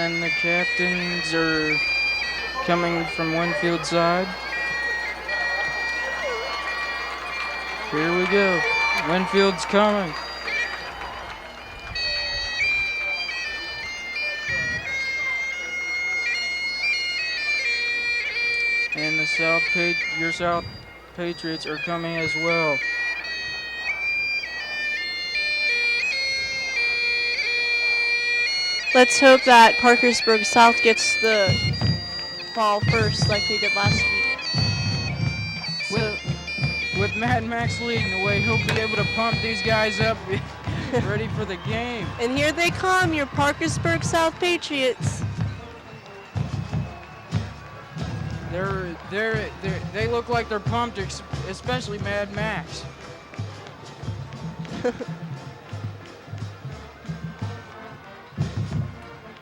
And the captains are coming from Winfield side. Here we go. Winfield's coming. And your South Patriots are coming as well. Let's hope that Parkersburg South gets the ball first like they did last week. With Mad Max leading the way, he'll be able to pump these guys up ready for the game. And here they come, your Parkersburg South Patriots. They look like they're pumped, especially Mad Max.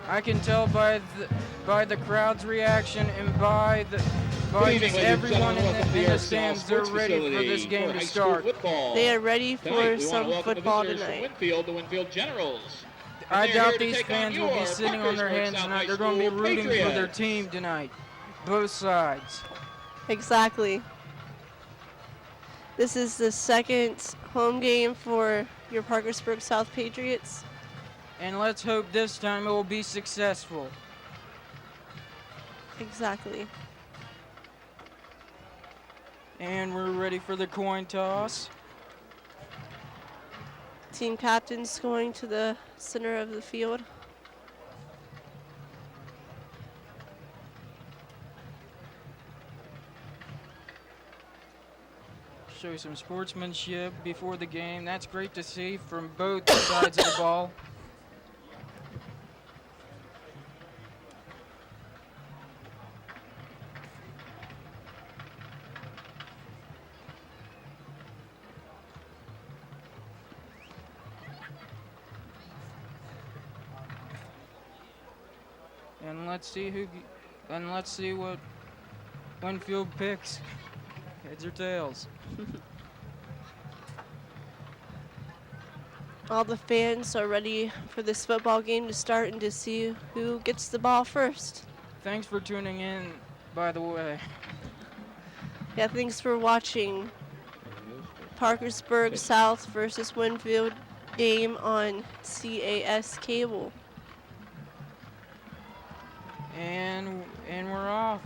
I can tell by the crowd's reaction and by just everyone in the stands. They're ready for this game to start. They are ready for some football tonight. Winfield, the Winfield Generals. I doubt these fans will be sitting on their hands tonight. They're going to be rooting for their team tonight. Both sides. Exactly. This is the second home game for your Parkersburg South Patriots. And let's hope this time it will be successful. Exactly. And we're ready for the coin toss. Team captain's going to the center of the field. Show some sportsmanship before the game. That's great to see from both sides of the ball. And let's see what Winfield picks. Heads or tails. All the fans are ready for this football game to start and to see who gets the ball first. Thanks for tuning in, by the way. Yeah, thanks for watching Parkersburg South versus Winfield game on CAS Cable. And we're off.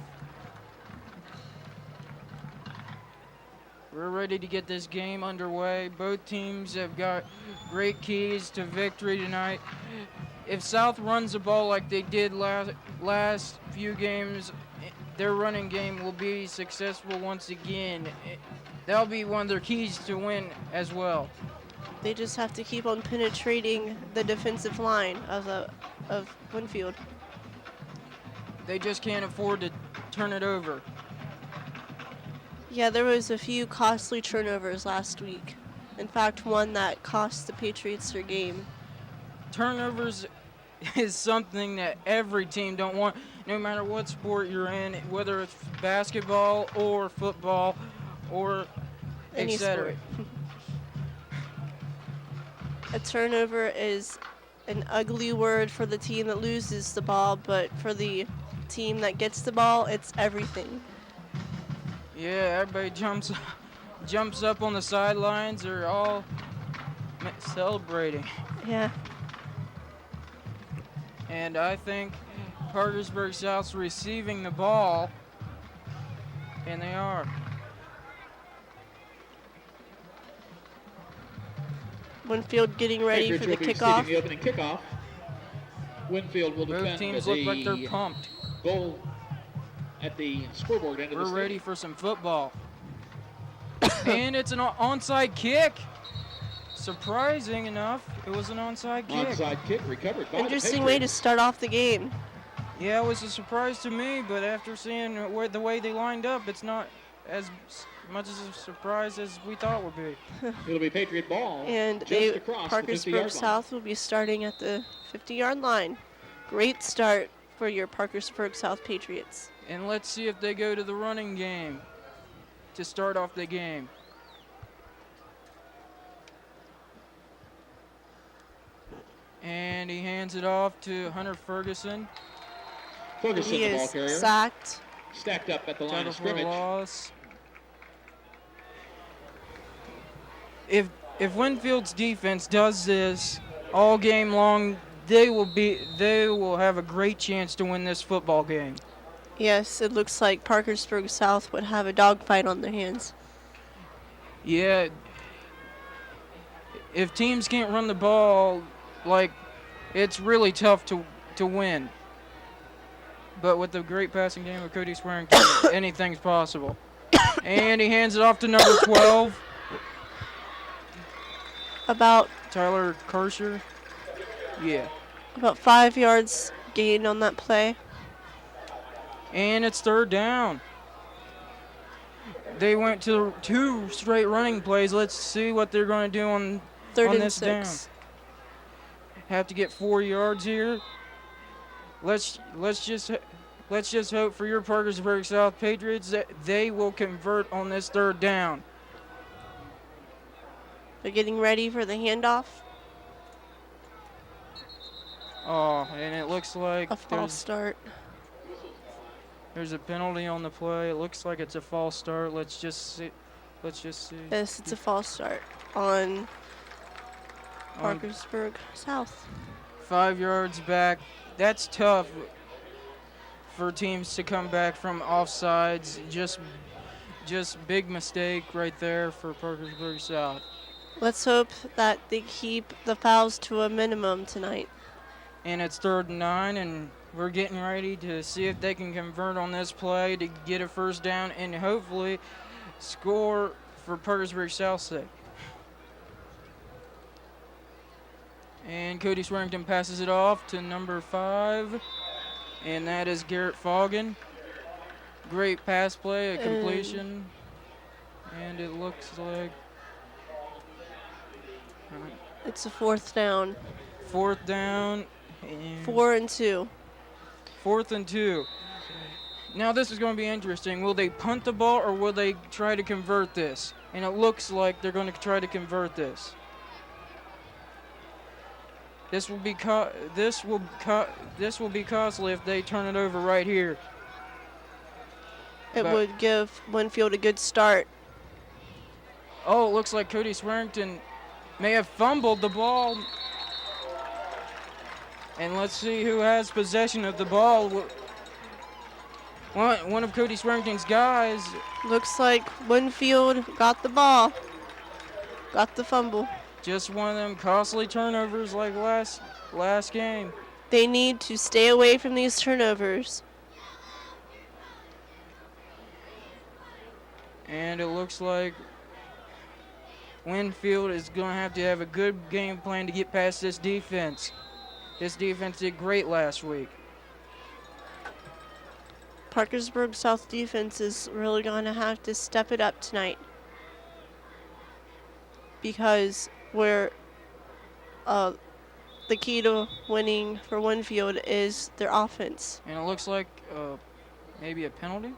We're ready to get this game underway. Both teams have got great keys to victory tonight. If South runs the ball like they did last few games, their running game will be successful once again. That'll be one of their keys to win as well. They just have to keep on penetrating the defensive line of Winfield. They just can't afford to turn it over. Yeah, there was a few costly turnovers last week. In fact, one that cost the Patriots their game. Turnovers is something that every team don't want, no matter what sport you're in, whether it's basketball or football or any etc. sport. A turnover is an ugly word for the team that loses the ball, but for the team that gets the ball, it's everything. Yeah, everybody jumps up on the sidelines. They're all celebrating. Yeah. And I think Parkersburg South's receiving the ball, and they are. Winfield getting ready for the kickoff. The opening kickoff. Winfield will defend. Both teams look like they're pumped. Goal at the scoreboard end of the We're stadium. ready for some football. And it's an onside kick. Surprising enough, it was an onside kick. Onside kick recovered by Interesting the way to start off the game. Yeah, it was a surprise to me, but after seeing the way they lined up, it's not as much as a surprise as we thought it would be. It'll be Patriot ball. And just across Parkersburg the 50-yard South will be starting at the 50-yard line. Great start for your Parkersburg South Patriots. And let's see if they go to the running game to start off the game. And he hands it off to Hunter Ferguson. Ferguson, He the ball is carrier, sacked. stacked up at the line Tackle of for scrimmage. loss. If Winfield's defense does this all game long, they will have a great chance to win this football game. Yes, it looks like Parkersburg South would have a dogfight on their hands. Yeah. If teams can't run the ball, like, it's really tough to win. But with the great passing game of Cody Swearington, anything's possible. And he hands it off to number 12, About Tyler Kersher. Yeah. about 5 yards gained on that play. And it's third down. They went to 2 straight running plays. Let's see what they're going to do on Third and this 6. down. Have to get 4 yards here. Let's just hope for your Parkersburg South Patriots that they will convert on this third down. They're getting ready for the handoff. Oh, and it looks like A false start. there's a penalty on the play. It looks like it's a false start. Let's just see. Yes, it's a false start on On Parkersburg South. 5 yards back. That's tough for teams to come back from offsides. Just big mistake right there for Parkersburg South. Let's hope that they keep the fouls to a minimum tonight. And it's 3rd and 9, and we're getting ready to see if they can convert on this play to get a first down and hopefully score for Parkersburg South's sake. And Cody Swearington passes it off to number 5, and that is Garrett Foggin. Great pass play, a completion, and it looks like It's a 4th down. 4th down. And 4 and 2. 4th and 2. Now this is going to be interesting. Will they punt the ball or will they try to convert this? And it looks like they're going to try to convert this. This will be costly if they turn it over right here. It But- would give Winfield a good start. Oh, it looks like Cody Swearington may have fumbled the ball. And let's see who has possession of the ball. One of Cody Swearington's guys. Looks like Winfield got the ball. Got the fumble. Just one of them costly turnovers like last game. They need to stay away from these turnovers. And it looks like Winfield is going to have a good game plan to get past this defense. This defense did great last week. Parkersburg South defense is really going to have to step it up tonight. Because the key to winning for Winfield is their offense. And it looks like maybe a penalty.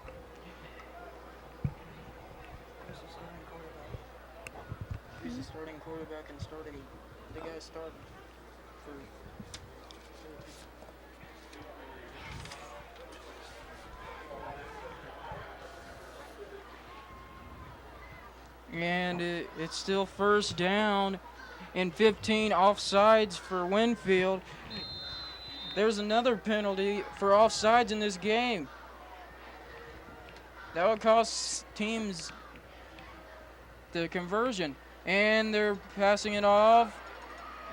Who's the starting quarterback and the guy starting for? And it's still first down and 15 offsides for Winfield. There's another penalty for offsides in this game. That would cost teams the conversion. And they're passing it off.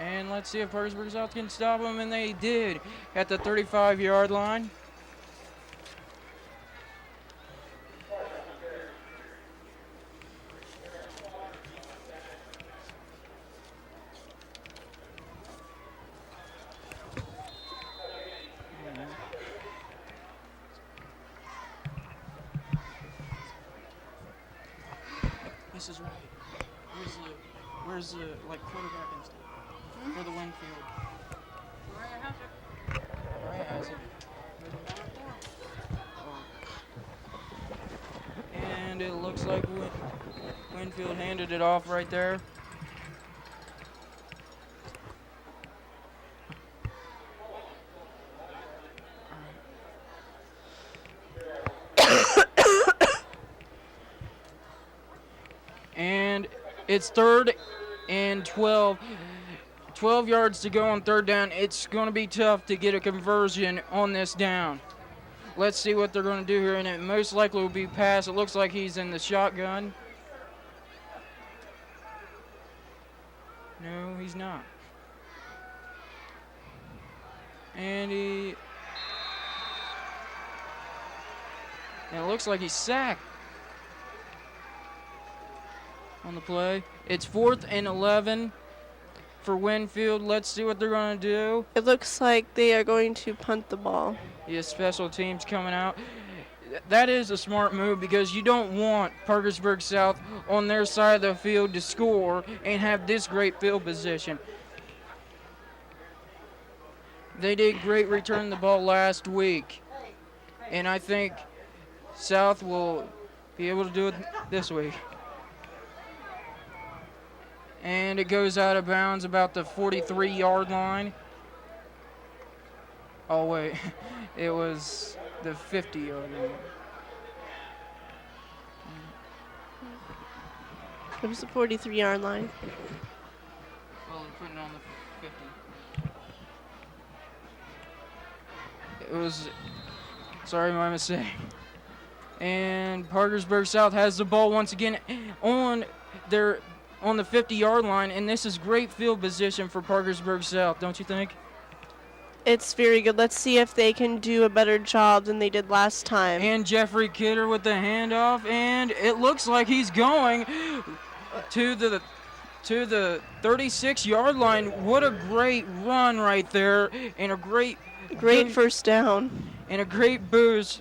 And let's see if Parkersburg South can stop them. And they did at the 35-yard line. This is right. Where's the quarterback and stuff for the Winfield? Mariah has it. And it looks like Winfield handed it off right there. It's 3rd and 12. 12 yards to go on 3rd down. It's going to be tough to get a conversion on this down. Let's see what they're going to do here, and it most likely will be pass. It looks like he's in the shotgun. No, he's not. And it looks like he's sacked on the play. It's 4th and 11 for Winfield. Let's see what they're going to do. It looks like they are going to punt the ball. Yeah, special teams coming out. That is a smart move because you don't want Parkersburg South on their side of the field to score and have this great field position. They did great return the ball last week, and I think South will be able to do it this week. And it goes out of bounds about the 43-yard line. Oh, wait. It was the 50-yard line. It was the 43-yard line. Well, they're putting it on the 50. It was, sorry, my mistake. And Parkersburg South has the ball once again on the 50-yard line, and this is great field position for Parkersburg South, don't you think? It's very good. Let's see if they can do a better job than they did last time. And Jeffrey Kidder with the handoff, and it looks like he's going to the 36-yard line. What a great run right there, and a great first down. And a great boost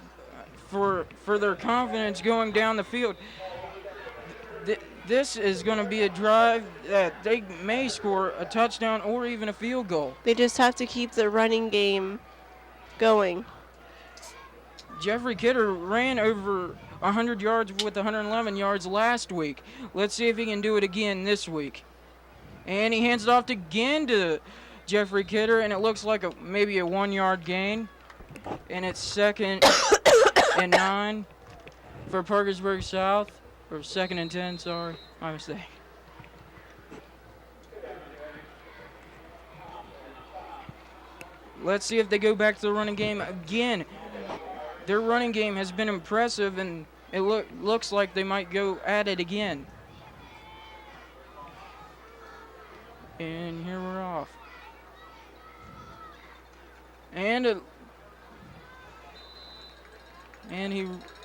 for their confidence going down the field. This is going to be a drive that they may score a touchdown or even a field goal. They just have to keep the running game going. Jeffrey Kidder ran over 100 yards with 111 yards last week. Let's see if he can do it again this week. And he hands it off again to Jeffrey Kidder, and it looks like maybe a 1-yard gain. And it's 2nd and 9 for Parkersburg South. Or 2nd and 10, sorry. My mistake. Let's see if they go back to the running game again. Their running game has been impressive, and it looks like they might go at it again. And here we're off. And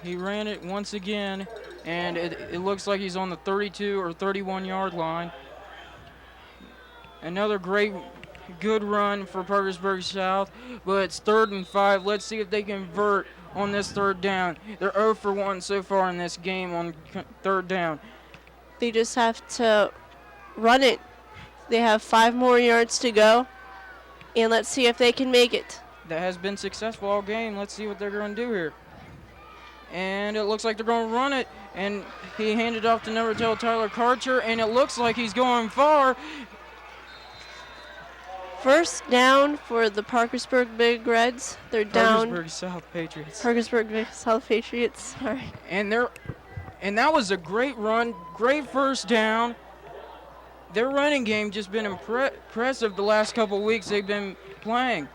he ran it once again, and it looks like he's on the 32 or 31-yard line. Another good run for Parkersburg South, but it's 3rd and 5. Let's see if they convert on this 3rd down. They're 0 for 1 so far in this game on 3rd down. They just have to run it. They have 5 more yards to go, and let's see if they can make it. That has been successful all game. Let's see what they're going to do here. And it looks like they're going to run it, and he handed off to number 12, Tyler Karcher, and it looks like he's going far. First down for the Parkersburg Big Reds. They're down. Parkersburg South Patriots. Parkersburg South Patriots. Sorry. And that was a great run, great first down. Their running game just been impressive the last couple of weeks they've been playing.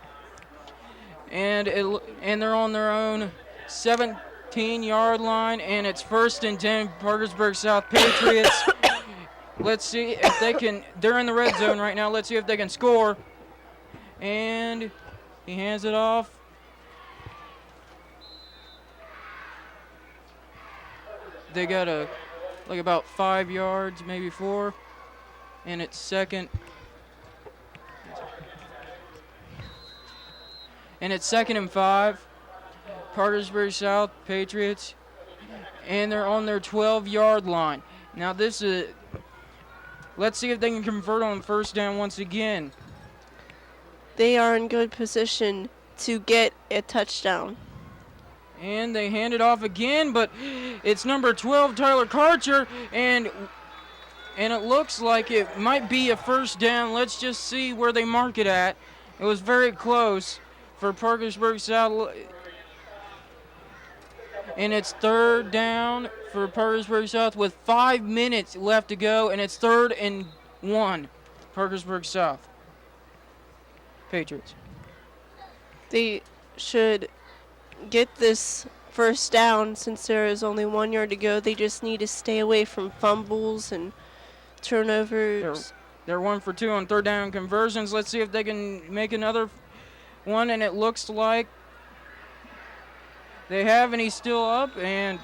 And they're on their own 17-yard line, and it's 1st and 10, Parkersburg South Patriots. Let's see if they can. They're in the red zone right now. Let's see if they can score. And he hands it off. They got about 5 yards, maybe 4. And it's 2nd. And it's 2nd and 5. Parkersburg South Patriots. And they're on their 12-yard line. Now let's see if they can convert on 1st down once again. They are in good position to get a touchdown. And they hand it off again, but it's number 12, Tyler Karcher, and it looks like it might be a 1st down. Let's just see where they mark it at. It was very close for Parkersburg South. And it's 3rd down for Parkersburg South with 5 minutes left to go, and it's 3rd and 1. Parkersburg South. Patriots. They should get this first down since there is only 1 yard to go. They just need to stay away from fumbles and turnovers. They're 1 for 2 on 3rd down conversions. Let's see if they can make another one, and it looks like they have, and he's still up, and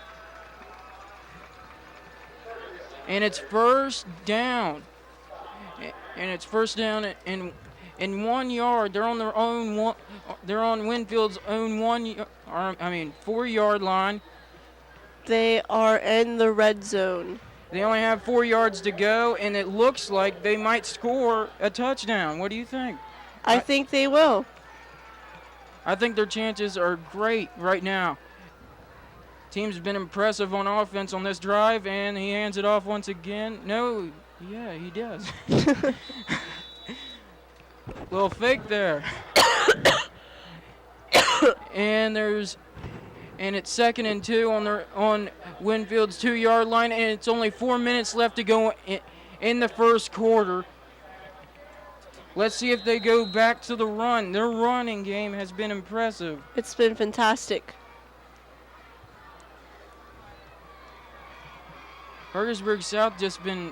it's first down. And it's first down in 1 yard. They're on their own one. They're on Winfield's own 4 yard line. They are in the red zone. They only have 4 yards to go, and it looks like they might score a touchdown. What do you think? I think they will. I think their chances are great right now. Team's been impressive on offense on this drive, and he hands it off once again. No, yeah, he does. Little fake there. and it's 2nd and 2 on Winfield's 2 yard line, and it's only 4 minutes left to go in the first quarter. Let's see if they go back to the run. Their running game has been impressive. It's been fantastic. Parkersburg South just been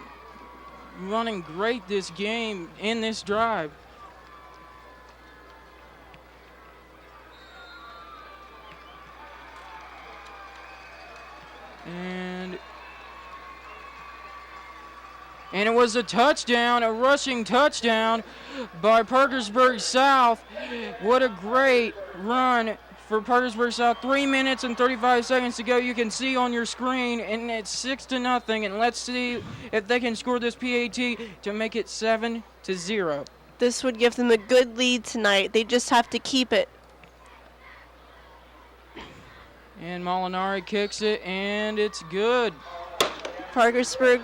running great this game in this drive. And it was a touchdown, a rushing touchdown by Parkersburg South. What a great run for Parkersburg South. 3 minutes and 35 seconds to go. You can see on your screen, and it's 6-0. And let's see if they can score this PAT to make it 7-0. This would give them a good lead tonight. They just have to keep it. And Molinari kicks it, and it's good. Parkersburg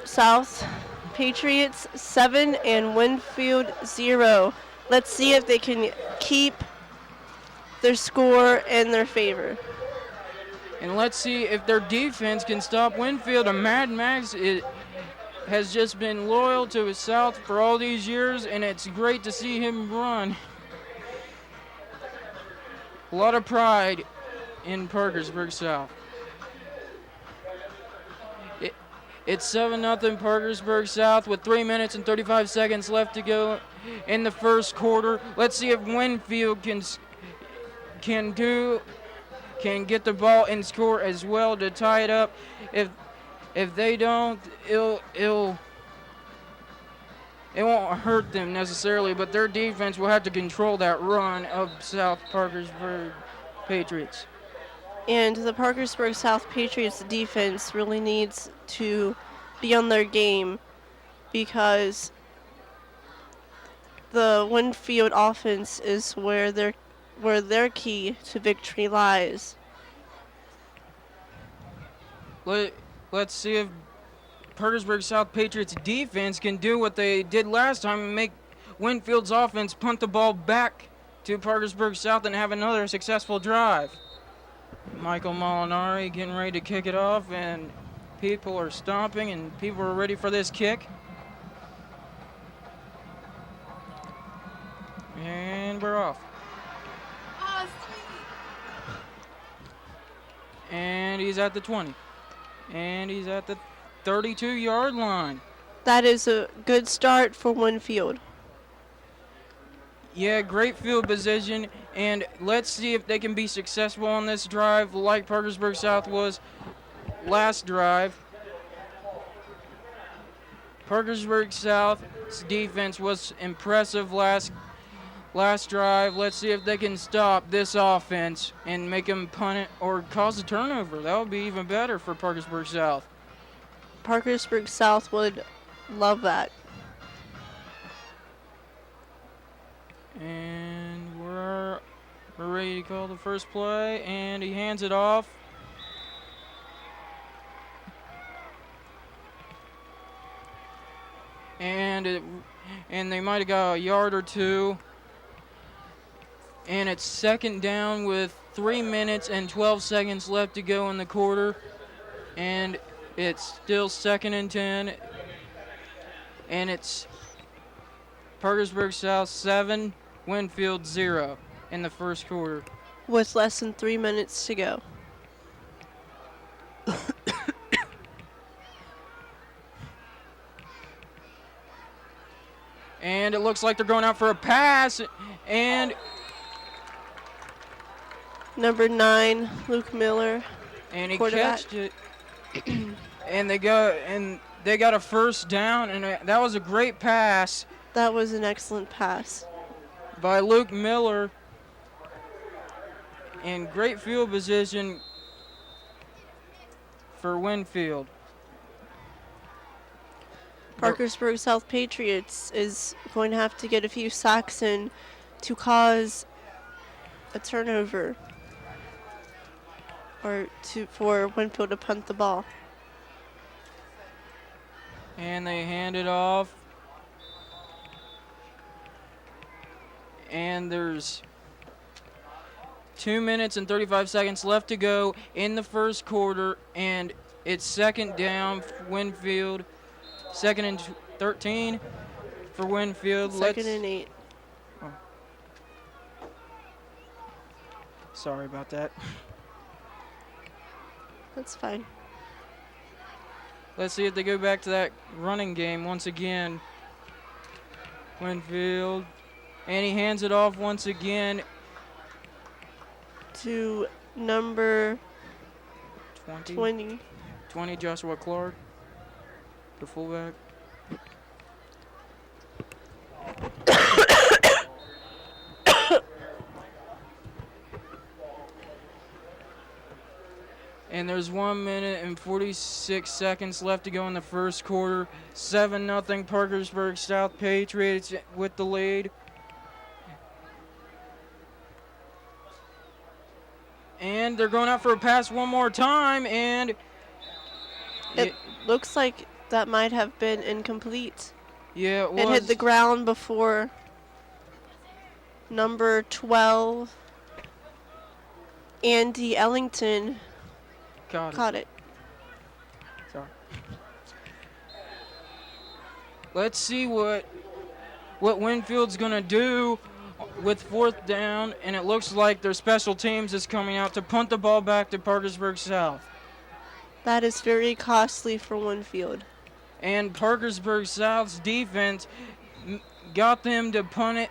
South Patriots 7 and Winfield 0. Let's see if they can keep their score in their favor. And let's see if their defense can stop Winfield. And Mad Max has just been loyal to his South for all these years, and it's great to see him run. A lot of pride in Parkersburg South. It's 7-0 Parkersburg South with 3 minutes and 35 seconds left to go in the first quarter. Let's see if Winfield can get the ball and score as well to tie it up. If they don't, it won't hurt them necessarily, but their defense will have to control that run of South Parkersburg Patriots. And the Parkersburg South Patriots defense really needs to be on their game because the Winfield offense is where their key to victory lies. Let's see if Parkersburg South Patriots defense can do what they did last time and make Winfield's offense punt the ball back to Parkersburg South and have another successful drive. Michael Molinari getting ready to kick it off, and people are stomping and people are ready for this kick. And we're off. Oh, and he's at the 20. And he's at the 32-yard line. That is a good start for Winfield. Yeah, great field position, and let's see if they can be successful on this drive like Parkersburg South was last drive. Parkersburg South's defense was impressive last drive. Let's see if they can stop this offense and make them punt it or cause a turnover. That would be even better for Parkersburg South. Parkersburg South would love that. And we're ready to call the first play, and he hands it off. And they might have got a yard or two. And it's second down with 3 minutes and 12 seconds left to go in the quarter. And it's still 2nd and 10. And it's Parkersburg South 7, Winfield 0 in the first quarter. With less than 3 minutes to go. And it looks like they're going out for a pass. And Number 9, Luke Miller. he Quarterback. catched it. and they got a first down, and that was a great pass That was an excellent pass. by Luke Miller. And great field position for Winfield. Parkersburg South Patriots is going to have to get a few sacks in to cause a turnover or for Winfield to punt the ball. And they hand it off. And there's 2 minutes and 35 seconds left to go in the first quarter. And it's second down for Winfield. 2nd and 13 for Winfield. Second and 8. Sorry about that. That's fine. Let's see if they go back to that running game once again. Winfield. And he hands it off once again. To number 20. 20, Joshua Clark, the fullback. And there's 1 minute and 46 seconds left to go in the first quarter. 7-0 Parkersburg South Patriots with the lead. And they're going out for a pass one more time, and It looks like that might have been incomplete. yeah, it was. It hit the ground before number 12, Andy Ellington, caught it. Sorry. Let's see what Winfield's gonna do with fourth down, and it looks like their special teams is coming out to punt the ball back to Parkersburg South. That is very costly for Winfield. And Parkersburg South's defense got them to punt it,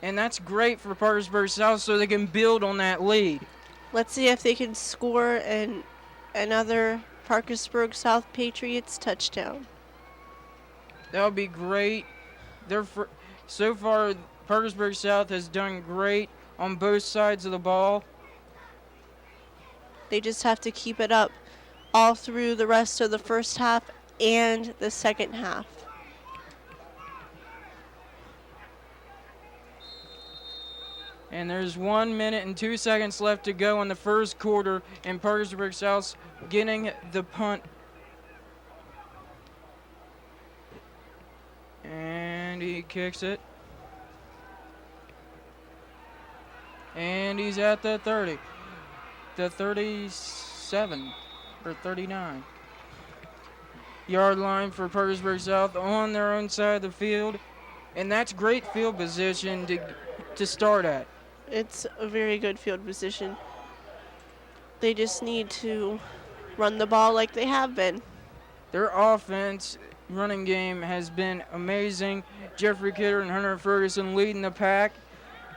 and that's great for Parkersburg South so they can build on that lead. Let's see if they can score another Parkersburg South Patriots touchdown. That would be great. So far, Parkersburg South has done great on both sides of the ball. They just have to keep it up all through the rest of the first half and the second half. And there's 1 minute and 2 seconds left to go in the first quarter, and Parkersburg South's getting the punt. And he kicks it. And he's at the 30. The 37 or 39 yard line for Parkersburg South on their own side of the field. And that's great field position to start at. It's a very good field position. They just need to run the ball like they have been. Their offense running game has been amazing. Jeffrey Kidder and Hunter Ferguson leading the pack.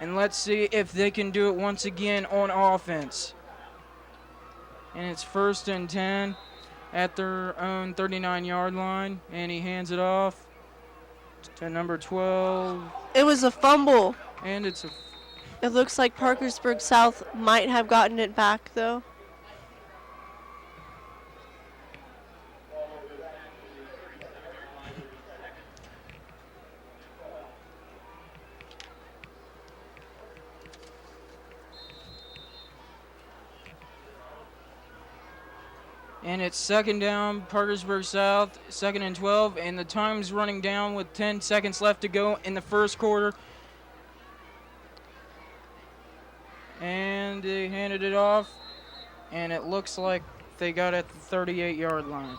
And let's see if they can do it once again on offense. And it's 1st and 10 at their own 39-yard line. And he hands it off to number 12. It was a fumble. And it's a... It looks like Parkersburg South might have gotten it back, though. And it's second down, Parkersburg South, 2nd and 12, and the time's running down with 10 seconds left to go in the first quarter. And they handed it off, and it looks like they got at the 38-yard line.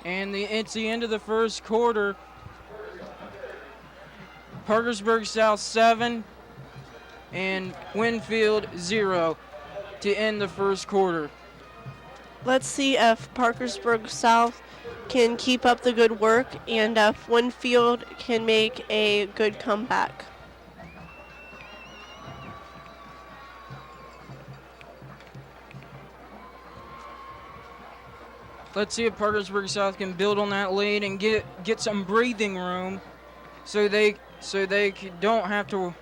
And it's the end of the first quarter. Parkersburg South 7 and Winfield 0 to end the first quarter. Let's see if Parkersburg South can keep up the good work and if Winfield can make a good comeback. Let's see if Parkersburg South can build on that lead and get some breathing room, so they don't have to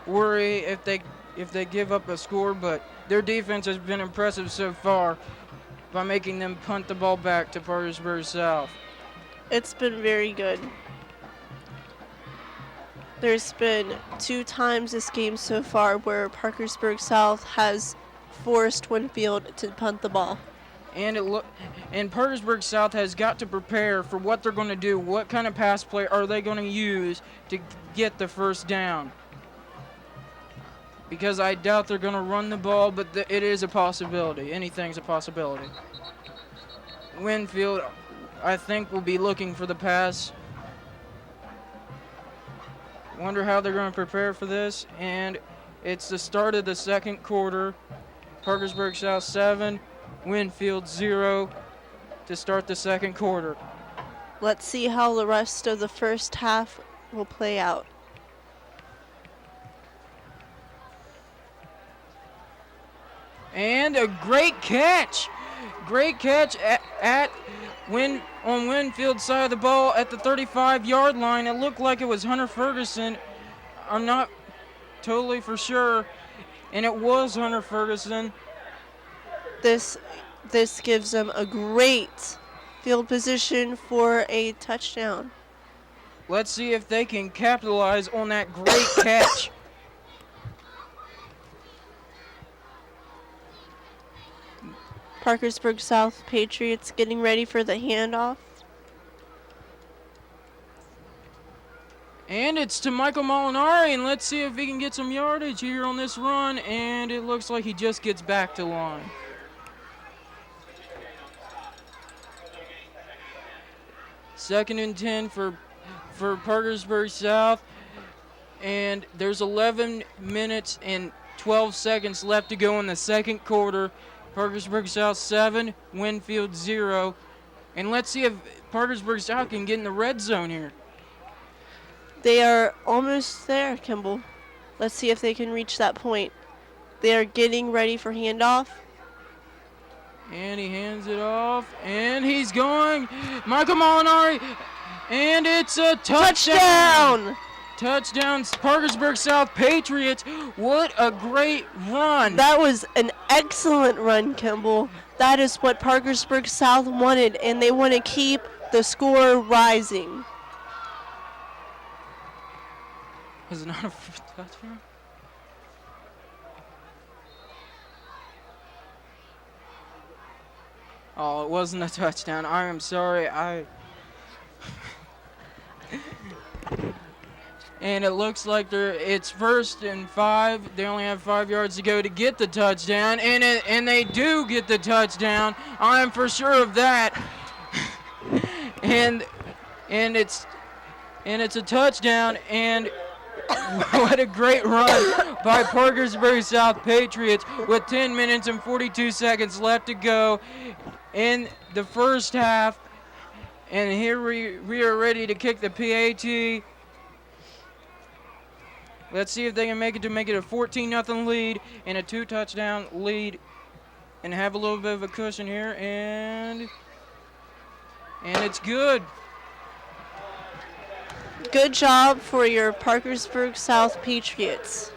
worry if they give up a score. But their defense has been impressive so far by making them punt the ball back to Parkersburg South. It's been very good. There's been 2 times this game so far where Parkersburg South has forced Winfield to punt the ball. And Parkersburg South has got to prepare for what they're going to do. What kind of pass play are they going to use to get the first down? Because I doubt they're going to run the ball, but it is a possibility. Anything's a possibility. Winfield, I think, will be looking for the pass. Wonder how they're going to prepare for this. And it's the start of the second quarter. Parkersburg South 7, Winfield 0 to start the second quarter. Let's see how the rest of the first half will play out. And a great catch. Great catch on Winfield's side of the ball at the 35-yard line. It looked like it was Hunter Ferguson. I'm not totally for sure. And it was Hunter Ferguson. This gives them a great field position for a touchdown. Let's see if they can capitalize on that great catch. Parkersburg South Patriots getting ready for the handoff. And it's to Michael Molinari, and let's see if he can get some yardage here on this run, and it looks like he just gets back to line. Second and 10 for Parkersburg South, and there's 11 minutes and 12 seconds left to go in the second quarter. Parkersburg South 7, Winfield 0. And let's see if Parkersburg South can get in the red zone here. They are almost there, Kimball. Let's see if they can reach that point. They are getting ready for handoff. And he hands it off, and he's going. Michael Molinari, and it's a touchdown! Touchdown, Parkersburg South Patriots. What a great run. That was an excellent run, Kimball. That is what Parkersburg South wanted, and they want to keep the score rising. Was it not a touchdown? Oh, it wasn't a touchdown. I am sorry. And it looks like it's 1st and 5. They only have 5 yards to go to get the touchdown, and they do get the touchdown. I am for sure of that. and it's a touchdown, and what a great run by Parkersburg South Patriots with 10 minutes and 42 seconds left to go in the first half. And here we are ready to kick the PAT. Let's see if they can make it a 14-0 lead and a 2-touchdown lead and have a little bit of a cushion here. And it's good. Good job for your Parkersburg South Patriots.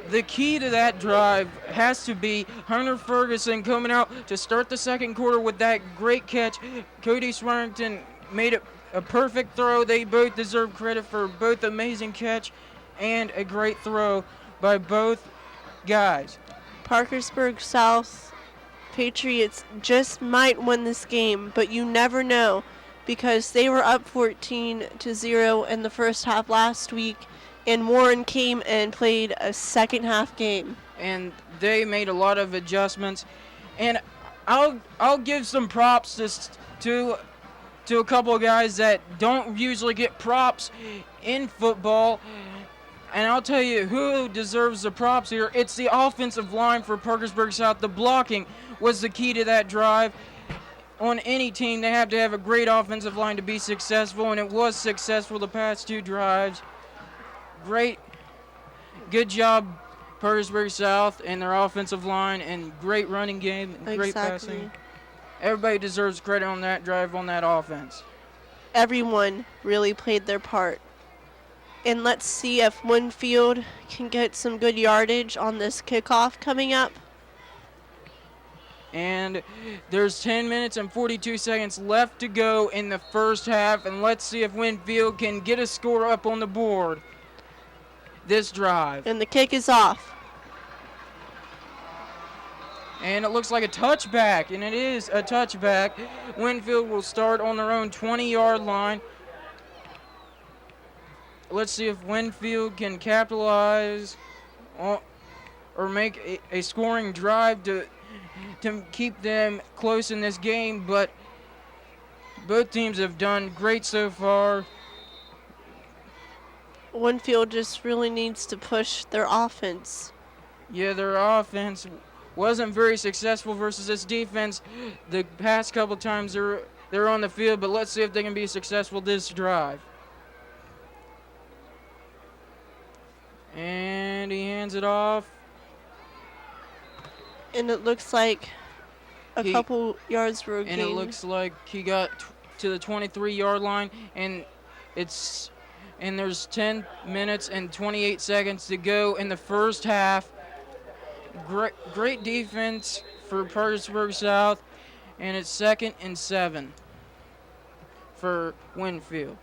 The key to that drive has to be Hunter Ferguson coming out to start the second quarter with that great catch. Cody Swearington made a perfect throw. They both deserve credit for both amazing catch and a great throw by both guys. Parkersburg South Patriots just might win this game, but you never know because they were up 14-0 in the first half last week, and Warren came and played a second half game. and they made a lot of adjustments. And I'll give some props to a couple of guys that don't usually get props in football. And I'll tell you who deserves the props here. It's the offensive line for Parkersburg South. The blocking was the key to that drive. On any team, they have to have a great offensive line to be successful, and it was successful the past 2 drives. Good job, Parkersburg South and their offensive line, and great running game and great passing. Everybody deserves credit on that drive, on that offense. Everyone really played their part. And let's see if Winfield can get some good yardage on this kickoff coming up. And there's 10 minutes and 42 seconds left to go in the first half. And let's see if Winfield can get a score up on the board this drive. And the kick is off. And it looks like a touchback, and it is a touchback. Winfield will start on their own 20-yard line. Let's see if Winfield can capitalize on, or make a scoring drive to keep them close in this game, but both teams have done great so far. Winfield just really needs to push their offense. Yeah, their offense wasn't very successful versus this defense the past couple times they're on the field, but let's see if they can be successful this drive. And he hands it off. And it looks like a couple yards were gained. And it looks like he got to the 23-yard line, and there's 10 minutes and 28 seconds to go in the first half. Great defense for Parkersburg South, and it's 2nd and 7 for Winfield.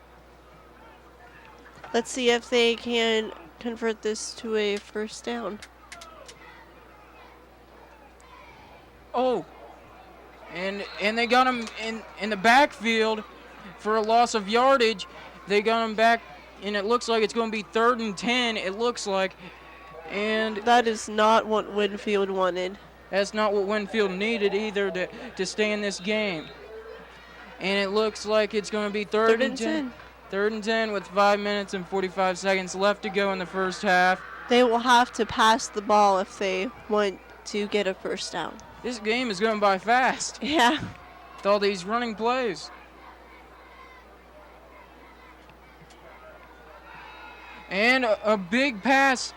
Let's see if they can convert this to a first down. Oh, and they got him in the backfield for a loss of yardage. They got him back, and it looks like it's going to be 3rd and 10, it looks like. And that is not what Winfield wanted. That's not what Winfield needed either to stay in this game. And it looks like it's going to be 3rd and 10. 3rd and 10 with 5 minutes and 45 seconds left to go in the first half. They will have to pass the ball if they want to get a first down. This game is going by fast. Yeah. With all these running plays. And a big pass.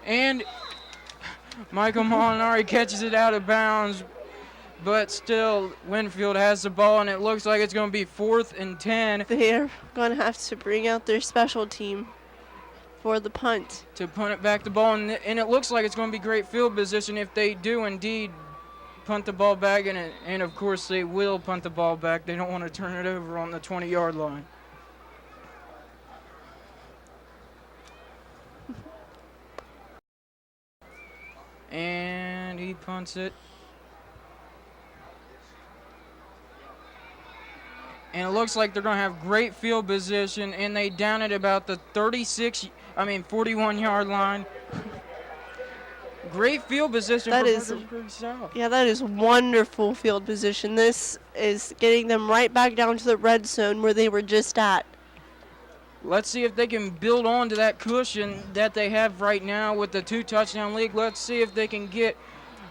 And Michael Molinari catches it out of bounds. But still, Winfield has the ball, and it looks like it's going to be 4th and 10. They're going to have to bring out their special team for the punt. To punt it back the ball, and it looks like it's going to be great field position if they do indeed punt the ball back, and of course they will punt the ball back. They don't want to turn it over on the 20-yard line. And he punts it. And it looks like they're going to have great field position, and they down at about the 41-yard line. Great field position for Parkersburg South. Yeah, that is wonderful field position. This is getting them right back down to the red zone where they were just at. Let's see if they can build on to that cushion that they have right now with the 2-touchdown lead. Let's see if they can get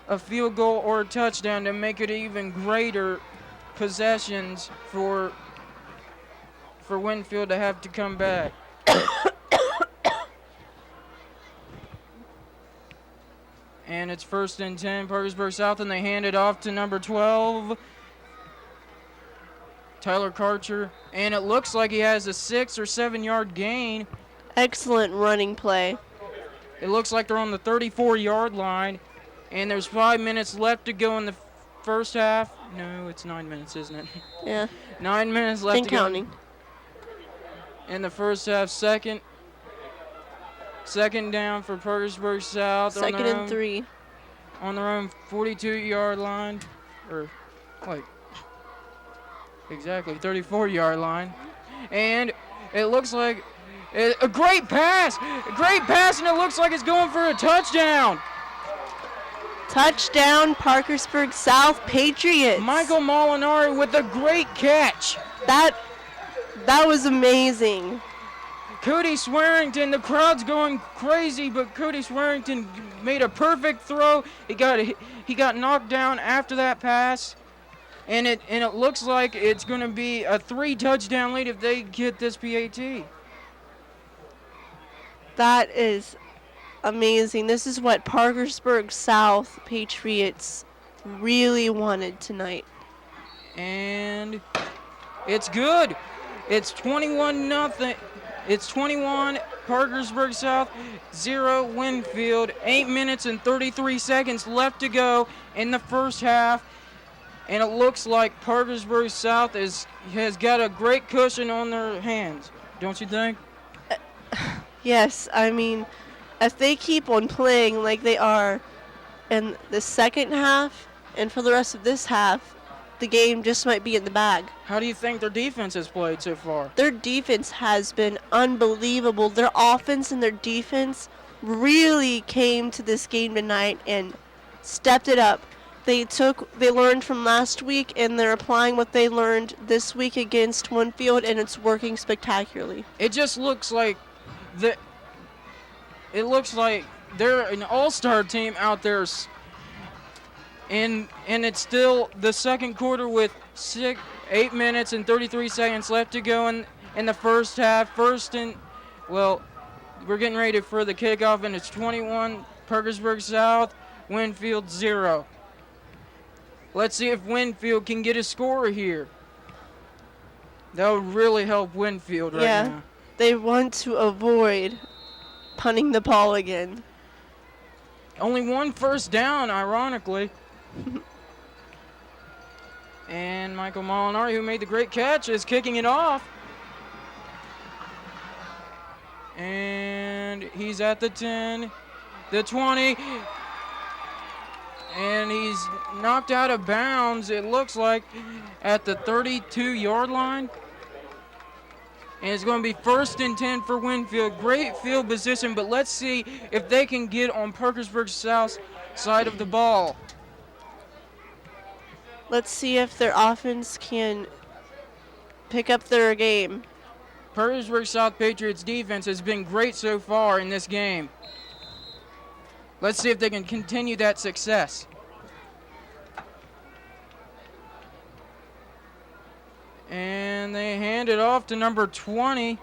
a field goal or a touchdown to make it even greater possessions for Winfield to have to come back. And it's 1st and 10, Parkersburg South, and they hand it off to number 12, Tyler Karcher. And it looks like he has a 6 or 7 yard gain. Excellent running play. It looks like they're on the 34-yard line, and there's 5 minutes left to go in the first half. No, it's 9 minutes, isn't it? Yeah. 9 minutes left to counting. go in the first half. Second down for Parkersburg South. 2nd and 3. On their own 42-yard line, or like exactly 34-yard line, and it looks like a great pass, and it looks like it's going for a touchdown. Touchdown, Parkersburg South Patriots. Michael Molinari with a great catch. That was amazing. Cody Swearington, the crowd's going crazy, but Cody Swearington made a perfect throw. He got knocked down after that pass, and it looks like it's going to be a 3-touchdown lead if they get this PAT. That is amazing. This is what Parkersburg South Patriots really wanted tonight. And it's good. It's 21-0. It's 21 Parkersburg South, 0 Winfield. 8 minutes and 33 seconds left to go in the first half. And it looks like Parkersburg South has got a great cushion on their hands. Don't you think? Yes, I mean, if they keep on playing like they are in the second half and for the rest of this half, the game just might be in the bag. How do you think their defense has played so far? Their defense has been unbelievable. Their offense and their defense really came to this game tonight and stepped it up. They learned from last week, and they're applying what they learned this week against Winfield, and it's working spectacularly. It just looks like they're an all-star team out there. And it's still the second quarter with 8 minutes and 33 seconds left to go in the first half. We're getting ready for the kickoff, and it's 21 Parkersburg South, Winfield 0. Let's see if Winfield can get a score here. That would really help Winfield right now. They want to avoid punting the ball again. Only one first down, ironically. And Michael Molinari, who made the great catch, is kicking it off. And he's at the 10, the 20. And he's knocked out of bounds, it looks like, at the 32-yard line. And it's going to be 1st and 10 for Winfield. Great field position, but let's see if they can get on Parkersburg South's side of the ball. Let's see if their offense can pick up their game. Parkersburg South Patriots defense has been great so far in this game. Let's see if they can continue that success. And they hand it off to number 20,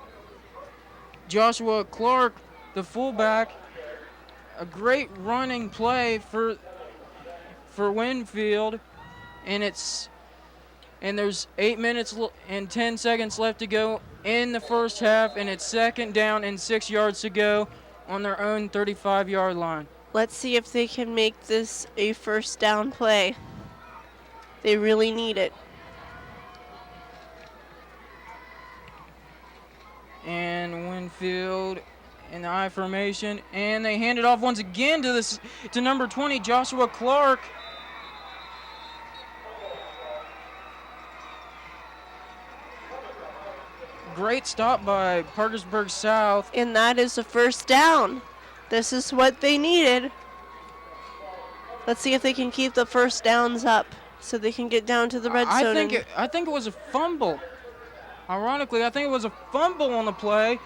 Joshua Clark, the fullback. A great running play for Winfield. And there's 8 minutes and 10 seconds left to go in the first half, and it's 2nd down and 6 yards to go on their own 35-yard line. Let's see if they can make this a first down play. They really need it. And Winfield in the I formation, and they hand it off once again to number 20, Joshua Clark. Great stop by Parkersburg South. And that is a first down. This is what they needed. Let's see if they can keep the first downs up so they can get down to the red zone. I think it was a fumble. Ironically, I think it was a fumble on the play.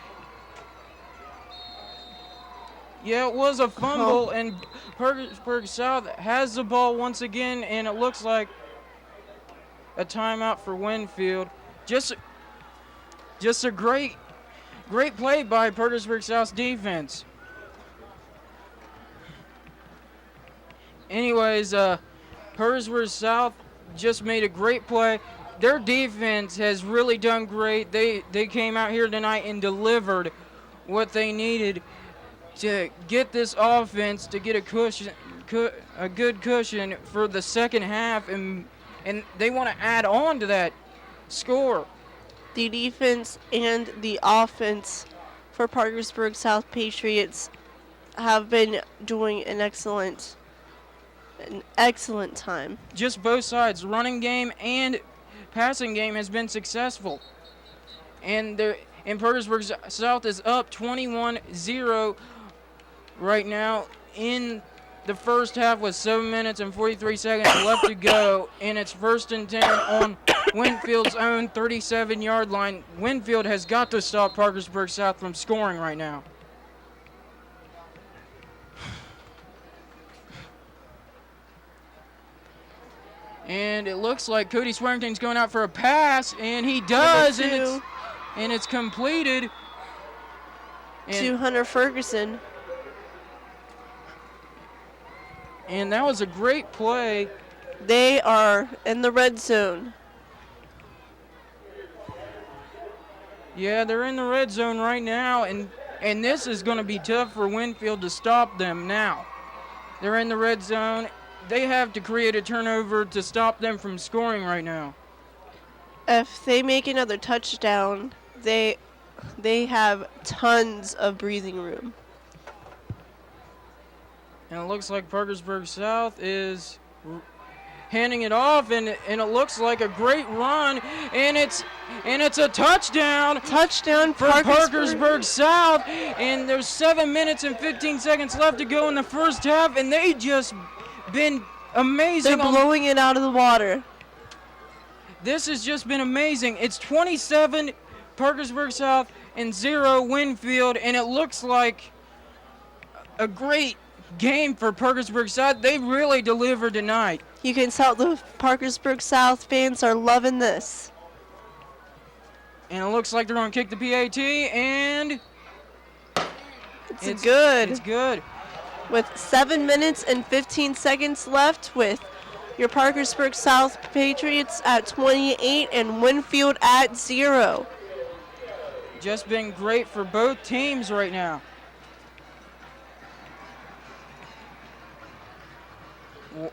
Yeah, it was a fumble, and Parkersburg South has the ball once again, and it looks like a timeout for Winfield. Just a great play by Parkersburg South's defense. Anyways, Parkersburg South just made a great play. Their defense has really done great. They came out here tonight and delivered what they needed to get this offense to get a good cushion for the second half, and they want to add on to that score. The defense and the offense for Parkersburg South Patriots have been doing an excellent time. Just both sides, running game and passing game has been successful. And Parkersburg South is up 21-0 right now in the first half with 7 minutes and 43 seconds left to go, and it's 1st and 10 on Winfield's own 37-yard line. Winfield has got to stop Parkersburg South from scoring right now. And it looks like Cody Swearington's going out for a pass, and he does, and it's completed. To Hunter Ferguson. And that was a great play. They are in the red zone. Yeah, they're in the red zone right now, and this is going to be tough for Winfield to stop them now. They're in the red zone. They have to create a turnover to stop them from scoring right now. If they make another touchdown, they have tons of breathing room. And it looks like Parkersburg South is handing it off, and it looks like a great run, and it's a touchdown. Touchdown for Parkersburg South, and there's 7 minutes and 15 seconds left to go in the first half, and they just been amazing. They're blowing it out of the water. This has just been amazing. It's 27 Parkersburg South and 0 Winfield, and it looks like a great game for Parkersburg South. They really delivered tonight. You can tell the Parkersburg South fans are loving this. And it looks like they're going to kick the PAT, and it's good. It's good. With 7 minutes and 15 seconds left, with your Parkersburg South Patriots at 28 and Winfield at 0. Just been great for both teams right now.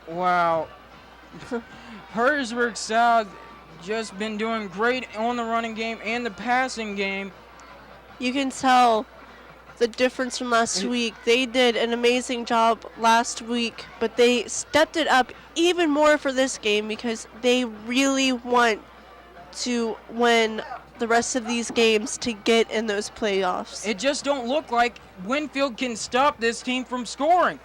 Wow. Parkersburg South just been doing great on the running game and the passing game. You can tell the difference from last week. They did an amazing job last week, but they stepped it up even more for this game because they really want to win the rest of these games to get in those playoffs. It just don't look like Winfield can stop this team from scoring.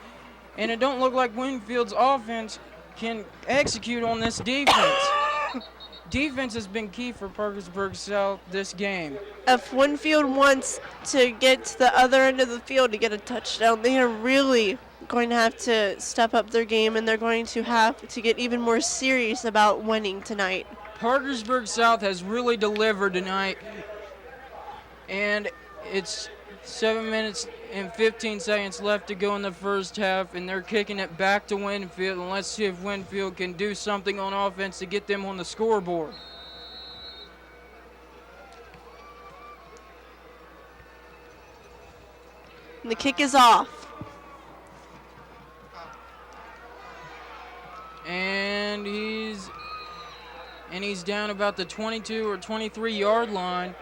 And it don't look like Winfield's offense can execute on this defense. Defense has been key for Parkersburg South this game. If Winfield wants to get to the other end of the field to get a touchdown, they are really going to have to step up their game, and they're going to have to get even more serious about winning tonight. Parkersburg South has really delivered tonight, and it's 7 minutes and 15 seconds left to go in the first half, and they're kicking it back to Winfield, and let's see if Winfield can do something on offense to get them on the scoreboard. And the kick is off. And he's down about the 22 or 23-yard line.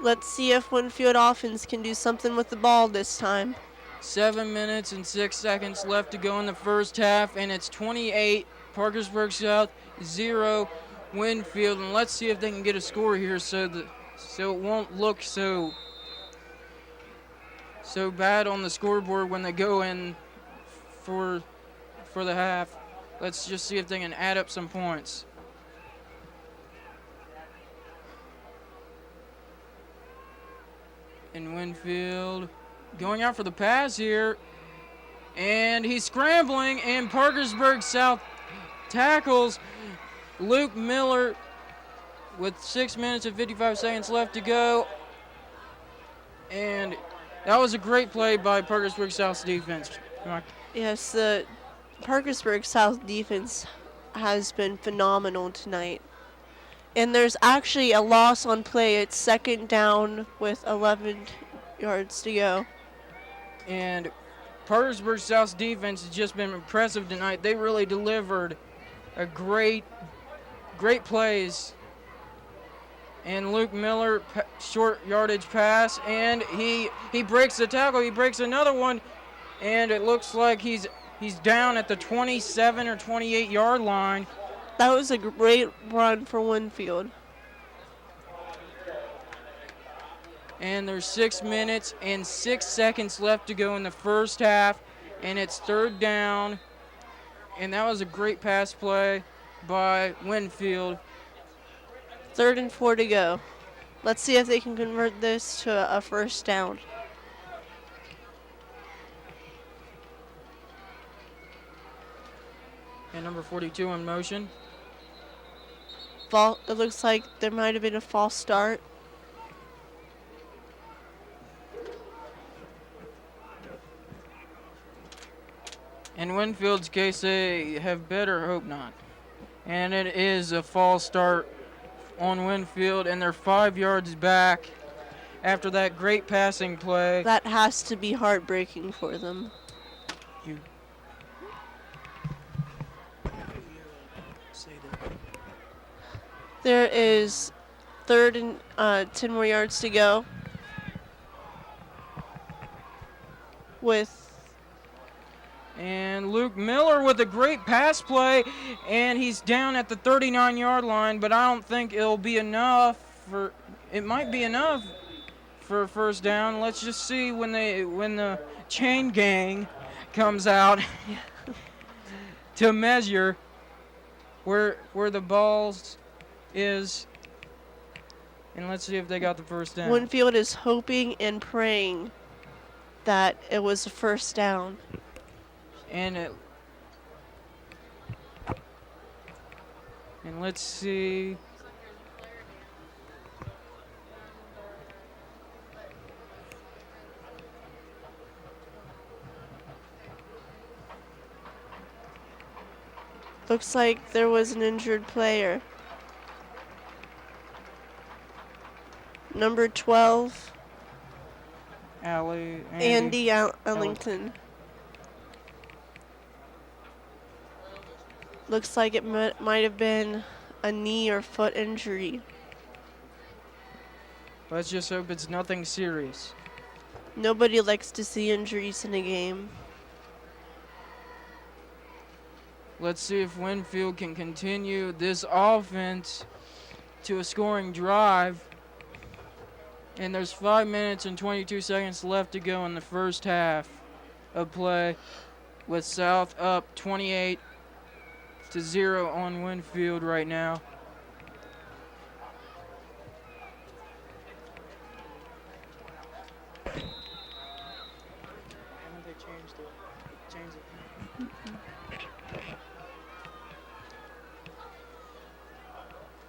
Let's see if Winfield offense can do something with the ball this time. 7 minutes and 6 seconds left to go in the first half, and it's 28 Parkersburg South, 0 Winfield. And let's see if they can get a score here so it won't look so bad on the scoreboard when they go in for the half. Let's just see if they can add up some points. And Winfield going out for the pass here. And he's scrambling, and Parkersburg South tackles Luke Miller with 6 minutes and 55 seconds left to go. And that was a great play by Parkersburg South's defense. Yes, the Parkersburg South defense has been phenomenal tonight. And there's actually a loss on play. It's second down with 11 yards to go. And Parkersburg South's defense has just been impressive tonight. They really delivered a great plays. And Luke Miller, short yardage pass, and he breaks the tackle. He breaks another one, and it looks like he's down at the 27 or 28-yard line. That was a great run for Winfield. And there's 6 minutes and 6 seconds left to go in the first half. and it's 3rd down. And that was a great pass play by Winfield. 3rd and 4 to go. Let's see if they can convert this to a first down. And number 42 in motion. It looks like there might have been a false start. In Winfield's case, they have better hope not. And it is a false start on Winfield, and they're 5 yards back after that great passing play. That has to be heartbreaking for them. You There is 3rd and 10 more yards to go. And Luke Miller with a great pass play, and he's down at the 39-yard line, but I don't think it'll be enough it might be enough for a first down. Let's just see when the chain gang comes out to measure where the balls is, and let's see if they got the first down. Winfield is hoping and praying that it was a first down. And let's see. Looks like there was an injured player. Number 12, Andy Ellington. Looks like it might have been a knee or foot injury. Let's just hope it's nothing serious. Nobody likes to see injuries in a game. Let's see if Winfield can continue this offense to a scoring drive. And there's 5 minutes and 22 seconds left to go in the first half of play, with South up 28-0 on Winfield right now.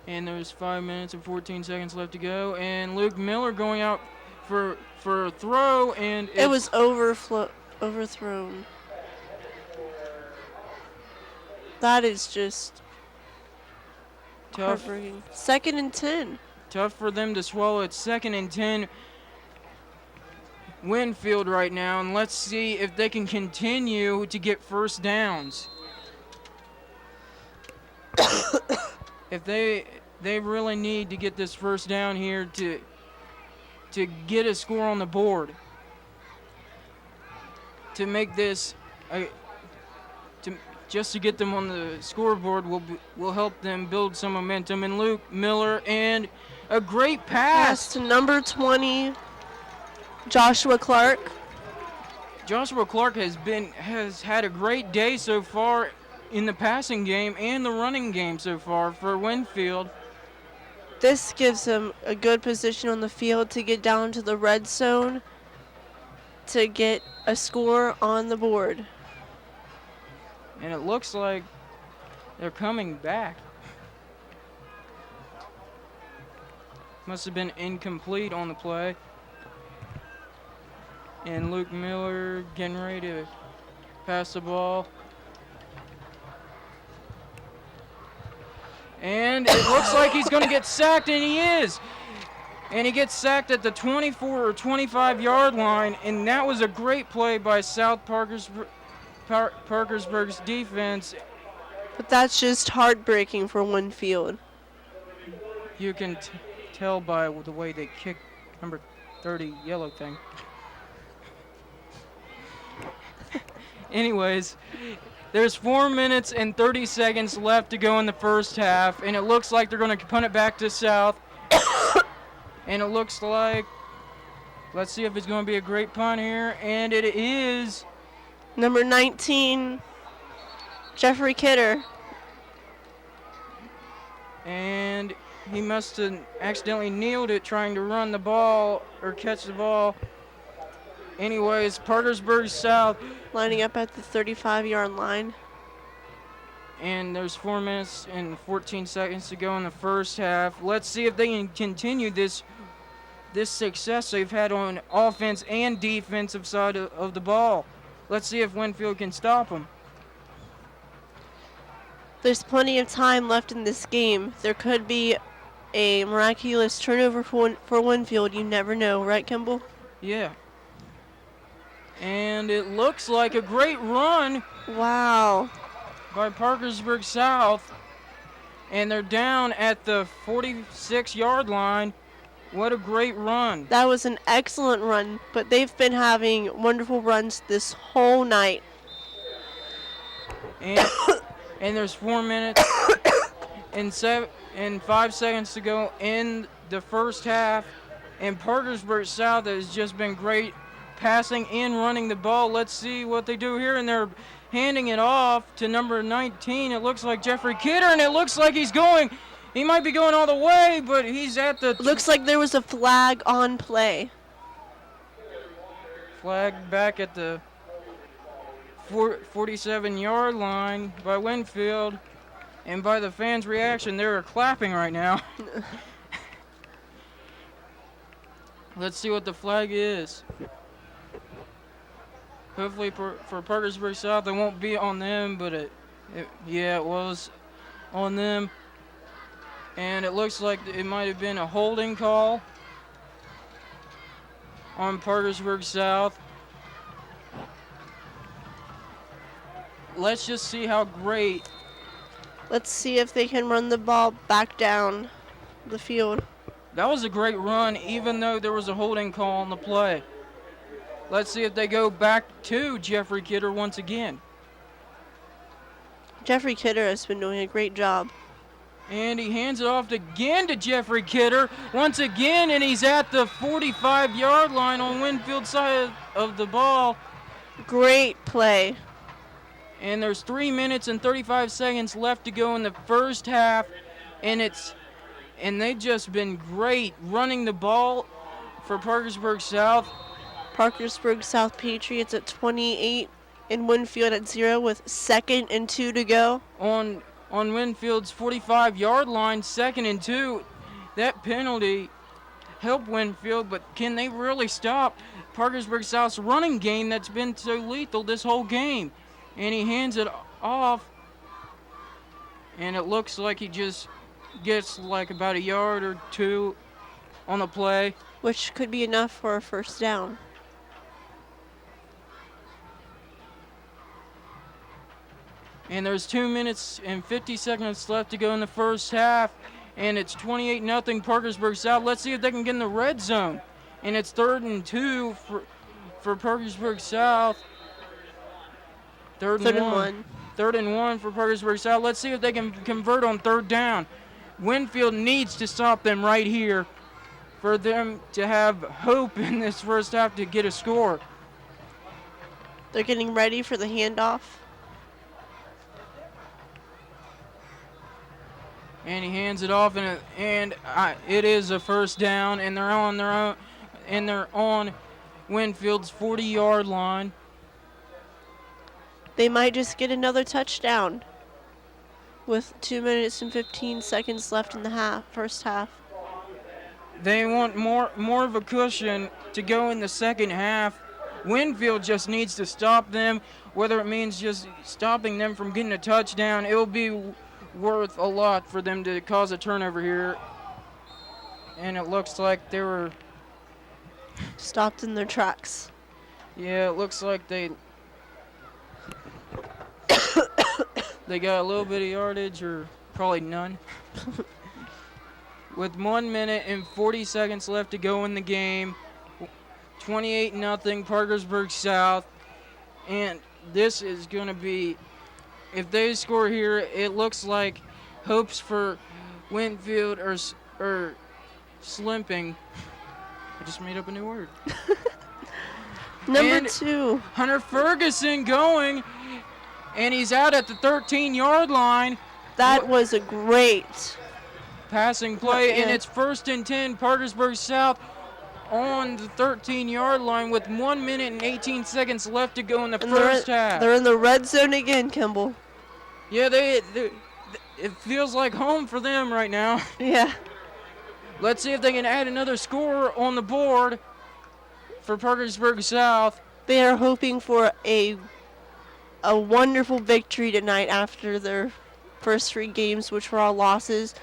And there's 5 minutes and 14 seconds left to go. And Luke Miller going out for a throw, and it was overthrown. That is just tough. heartbreaking. 2nd and 10. Tough for them to swallow. It's 2nd and 10. Winfield right now, and let's see if they can continue to get first downs. If they really need to get this first down here to get a score on the board, to make this just to get them on the scoreboard will help them build some momentum. And Luke Miller, and a great pass to number 20, Joshua Clark. Joshua Clark has had a great day so far in the passing game and the running game so far for Winfield. This gives him a good position on the field to get down to the red zone to get a score on the board. And it looks like they're coming back. Must have been incomplete on the play. And Luke Miller getting ready to pass the ball. And it looks like he's going to get sacked, and he is. And he gets sacked at the 24 or 25-yard line, and that was a great play by South Parkersburg's defense. But that's just heartbreaking for Winfield. You can tell by the way they kicked number 30 yellow thing. Anyways, there's 4 minutes and 30 seconds left to go in the first half, and it looks like they're going to punt it back to South. And it looks like, let's see if it's going to be a great punt here, and it is. Number 19, Jeffrey Kidder. And he must have accidentally kneeled it trying to run the ball or catch the ball. Anyways, Parkersburg South. Lining up at the 35-yard line. And there's 4 minutes and 14 seconds to go in the first half. Let's see if they can continue this success they've had on offense and defensive side of the ball. Let's see if Winfield can stop them. There's plenty of time left in this game. There could be a miraculous turnover for Winfield. You never know, right, Kimball? Yeah. And it looks like a great run Wow. by Parkersburg South. And they're down at the 46-yard line. What a great run. That was an excellent run, but they've been having wonderful runs this whole night. And there's 4 minutes and 5 seconds to go in the first half. And Parkersburg South has just been great passing and running the ball. Let's see what they do here. And they're handing it off to number 19. It looks like Jeffrey Kidder, and it looks like he might be going all the way, but he's at the... Looks like there was a flag on play. Flag back at the 47-yard line by Winfield. And by the fans' reaction, they're clapping right now. Let's see what the flag is. Hopefully for Parkersburg South, it won't be on them, but it was on them. And it looks like it might have been a holding call on Parkersburg South. Let's just see how great. Let's see if they can run the ball back down the field. That was a great run, even though there was a holding call on the play. Let's see if they go back to Jeffrey Kidder once again. Jeffrey Kidder has been doing a great job. And he hands it off again to Jeffrey Kidder once again, and he's at the 45-yard line on Winfield's side of the ball. Great play. And there's 3 minutes and 35 seconds left to go in the first half, and they've just been great running the ball for Parkersburg South. Parkersburg South Patriots at 28 and Winfield at 0 with 2nd and 2 to go. On Winfield's 45-yard line, 2nd and 2. That penalty helped Winfield, but can they really stop Parkersburg South's running game that's been so lethal this whole game? And he hands it off, and it looks like he just gets like about a yard or two on the play. Which could be enough for a first down. And there's 2 minutes and 50 seconds left to go in the first half. And it's 28-0 Parkersburg South. Let's see if they can get in the red zone. And it's 3rd and 2 for Parkersburg South. 3rd and 1. 3rd and 1 for Parkersburg South. Let's see if they can convert on 3rd down. Winfield needs to stop them right here for them to have hope in this first half to get a score. They're getting ready for the handoff. And he hands it off, and it is a first down, and they're on their own, and they're on Winfield's 40-yard line. They might just get another touchdown with 2 minutes and 15 seconds left in the first half. They want more of a cushion to go in the second half. Winfield just needs to stop them, whether it means just stopping them from getting a touchdown. It will be worth a lot for them to cause a turnover here. And it looks like they were stopped in their tracks. Yeah, it looks like they got a little bit of yardage, or probably none. With 1 minute and 40 seconds left to go in the game, 28-0 Parkersburg South. And this is going to be, if they score here, it looks like hopes for Winfield are slipping. I just made up a new word. Number And 2. Hunter Ferguson going, and he's out at the 13-yard line. That was a great Passing play, and Yeah. it's 1st and 10, Parkersburg South on the 13-yard line with 1 minute and 18 seconds left to go in the and first half. they're in the red zone again, Kimball. Yeah, it feels like home for them right now. Yeah. Let's see if they can add another score on the board for Parkersburg South. They are hoping for a wonderful victory tonight after their first 3 games, which were all losses.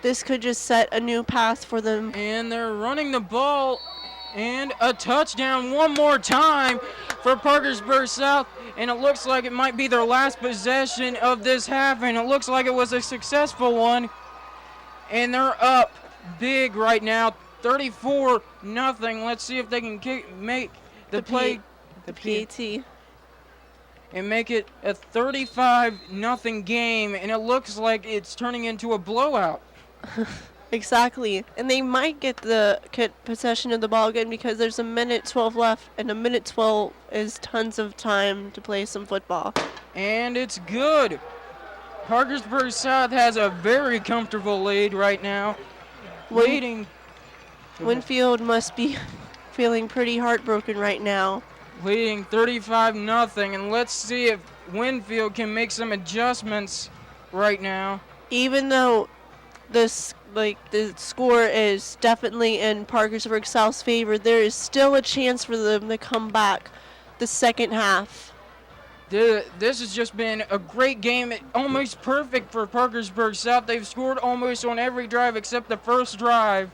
This could just set a new path for them. And they're running the ball, and a touchdown one more time for Parkersburg South. And it looks like it might be their last possession of this half, and it looks like it was a successful one. And they're up big right now, 34-0. Let's see if they can make the play. The PAT. And make it a 35-0 game, and it looks like it's turning into a blowout. Exactly. And they might get possession of the ball again because there's a minute 12 left, and a minute 12 is tons of time to play some football. And it's good. Parkersburg South has a very comfortable lead right now. Leading. Winfield must be feeling pretty heartbroken right now. Leading 35-0, and let's see if Winfield can make some adjustments right now. Even though the score is definitely in Parkersburg South's favor, there is still a chance for them to come back the second half. This has just been a great game, almost perfect for Parkersburg South. They've scored almost on every drive except the first drive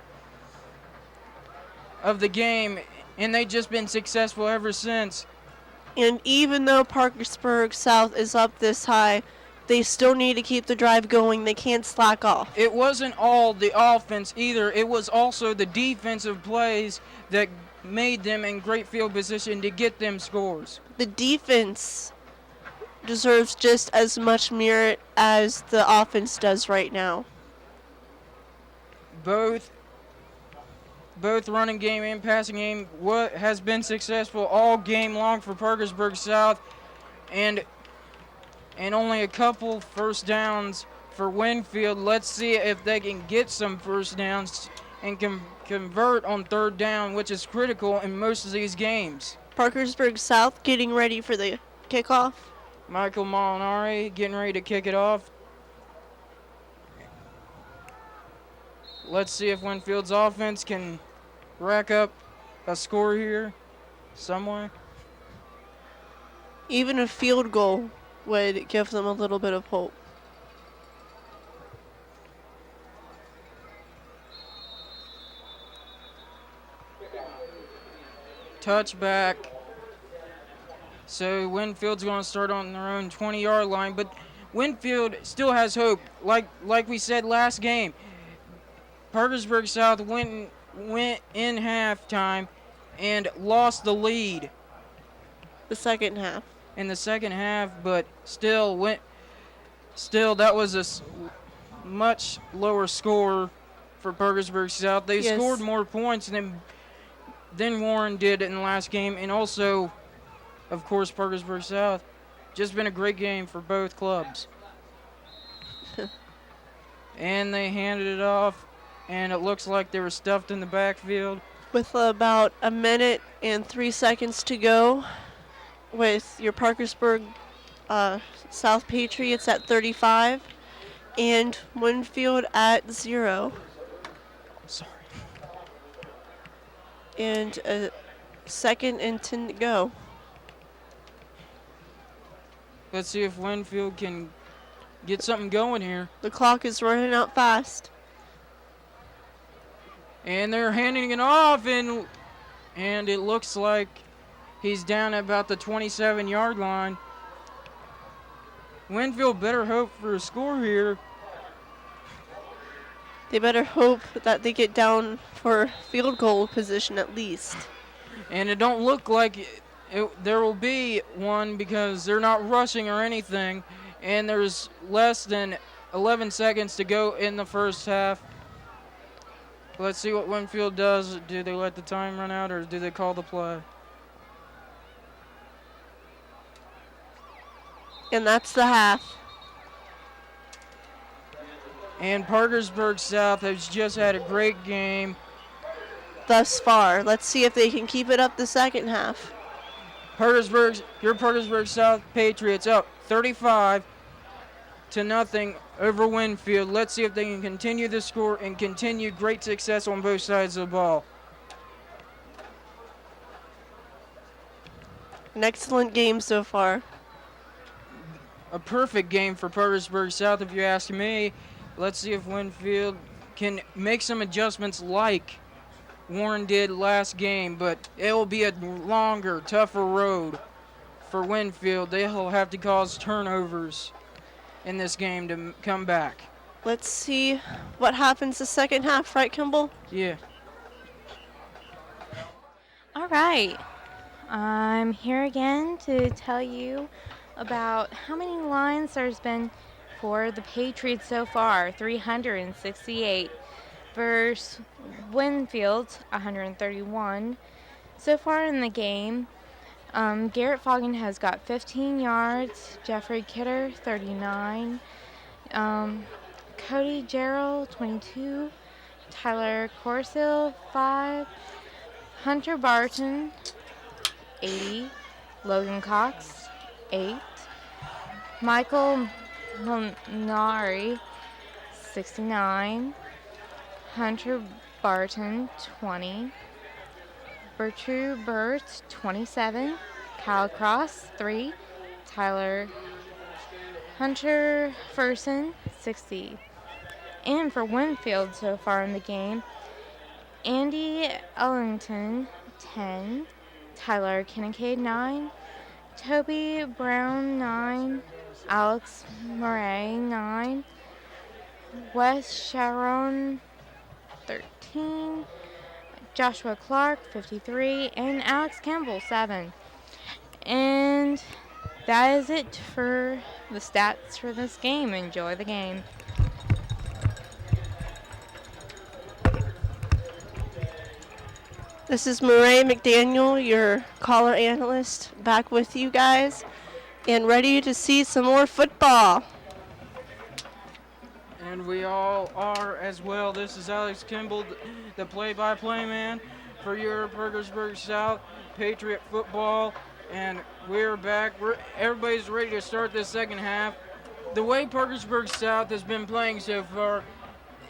of the game, and they've just been successful ever since. And even though Parkersburg South is up this high, they still need to keep the drive going. They can't slack off. It wasn't all the offense either. It was also the defensive plays that made them in great field position to get them scores. The defense deserves just as much merit as the offense does right now. Both running game and passing game has been successful all game long for Parkersburg South, and only a couple first downs for Winfield. Let's see if they can get some first downs and convert on third down, which is critical in most of these games. Parkersburg South getting ready for the kickoff. Michael Molinari getting ready to kick it off. Let's see if Winfield's offense can rack up a score here somewhere. Even a field goal would give them a little bit of hope. Touchback. So Winfield's going to start on their own 20-yard line, but Winfield still has hope. Like we said last game, Parkersburg South went in halftime and lost the lead The second half. in the second half, but still that was a much lower score for Parkersburg South. They Yes. scored more points than Warren did in the last game, and also, of course, Parkersburg South. Just been a great game for both clubs. And they handed it off, and it looks like they were stuffed in the backfield. With about a minute and 3 seconds to go, with your Parkersburg South Patriots at 35 and Winfield at 0. Sorry. And a second and 10 to go. Let's see if Winfield can get something going here. The clock is running out fast. And they're handing it off, and it looks like he's down at about the 27-yard line. Winfield better hope for a score here. They better hope that they get down for field goal position at least. And it don't look like there will be one because they're not rushing or anything. And there's less than 11 seconds to go in the first half. Let's see what Winfield does. Do they let the time run out or do they call the play? And that's the half. And Parkersburg South has just had a great game. Thus far. Let's see if they can keep it up the second half. Your Parkersburg South Patriots up 35-0 over Winfield. Let's see if they can continue the score and continue great success on both sides of the ball. An excellent game so far. A perfect game for Parkersburg South, if you ask me. Let's see if Winfield can make some adjustments like Warren did last game, but it will be a longer, tougher road for Winfield. They'll have to cause turnovers in this game to come back. Let's see what happens the second half, right, Kimball? Yeah. All right. I'm here again to tell you about how many lines there's been for the Patriots so far. 368 versus Winfield, 131. So far in the game, Garrett Foggin has got 15 yards, Jeffrey Kidder, 39, Cody Gerald, 22, Tyler Corsill, 5, Hunter Barton, 80, Logan Cox, 8, Michael Minari, 69, Hunter Barton, 20, Bertrude Burt, 27, Kyle Cross, 3, Tyler Hunter Ferson, 60. And for Winfield so far in the game, Andy Ellington, 10, Tyler Kincaid, 9, Toby Brown, 9, Alex Murray, 9, Wes Sharon, 13, Joshua Clark, 53, and Alex Campbell, 7. And that is it for the stats for this game. Enjoy the game. This is Murray McDaniel, your caller analyst, back with you guys and ready to see some more football. And we all are as well. This is Alex Kimball, the play-by-play man for your Parkersburg South Patriot football. And we're back. Everybody's ready to start this second half. The way Parkersburg South has been playing so far,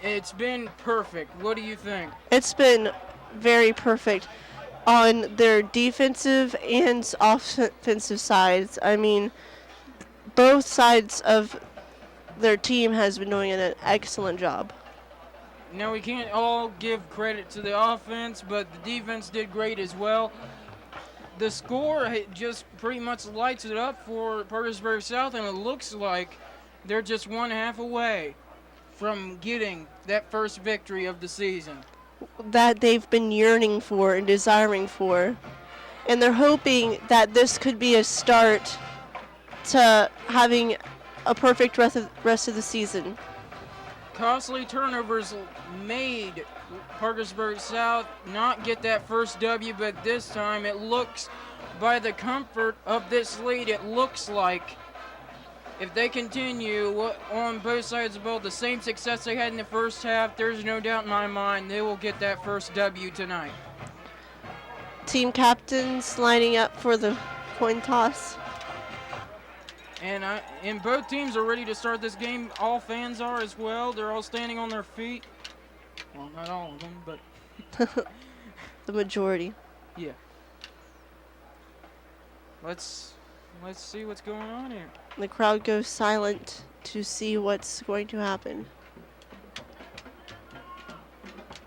it's been perfect. What do you think? It's been very perfect on their defensive and offensive sides. I mean, both sides of their team has been doing an excellent job. Now, we can't all give credit to the offense, but the defense did great as well. The score just pretty much lights it up for Parkersburg South, and it looks like they're just one half away from getting that first victory of the season That they've been yearning for and desiring for. And they're hoping that this could be a start to having a perfect rest of the season. Costly turnovers made Parkersburg South not get that first W, but this time it looks, by the comfort of this lead, it looks like if they continue on both sides of the ball, the same success they had in the first half, there's no doubt in my mind they will get that first W tonight. Team captains lining up for the coin toss. And both teams are ready to start this game. All fans are as well. They're all standing on their feet. Well, not all of them, but The majority. yeah. Let's see what's going on here. The crowd goes silent to see what's going to happen.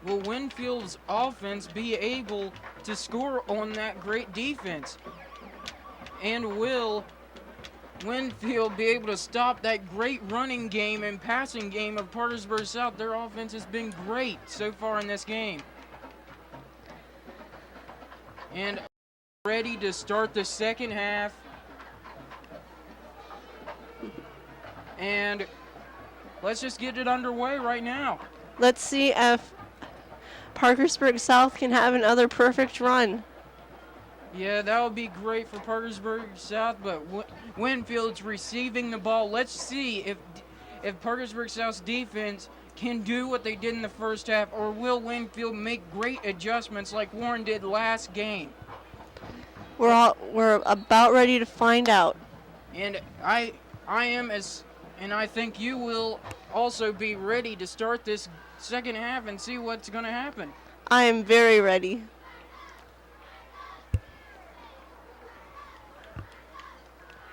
Will Winfield's offense be able to score on that great defense? And will Winfield be able to stop that great running game and passing game of Parkersburg South? Their offense has been great so far in this game. And ready to start the second half. And let's just get it underway right now. Let's see if Parkersburg South can have another perfect run. Yeah, that would be great for Parkersburg South, but Winfield's receiving the ball. Let's see if Parkersburg South's defense can do what they did in the first half, or will Winfield make great adjustments like Warren did last game. We're about ready to find out. And I am and I think you will also be ready to start this second half and see what's going to happen. I am very ready.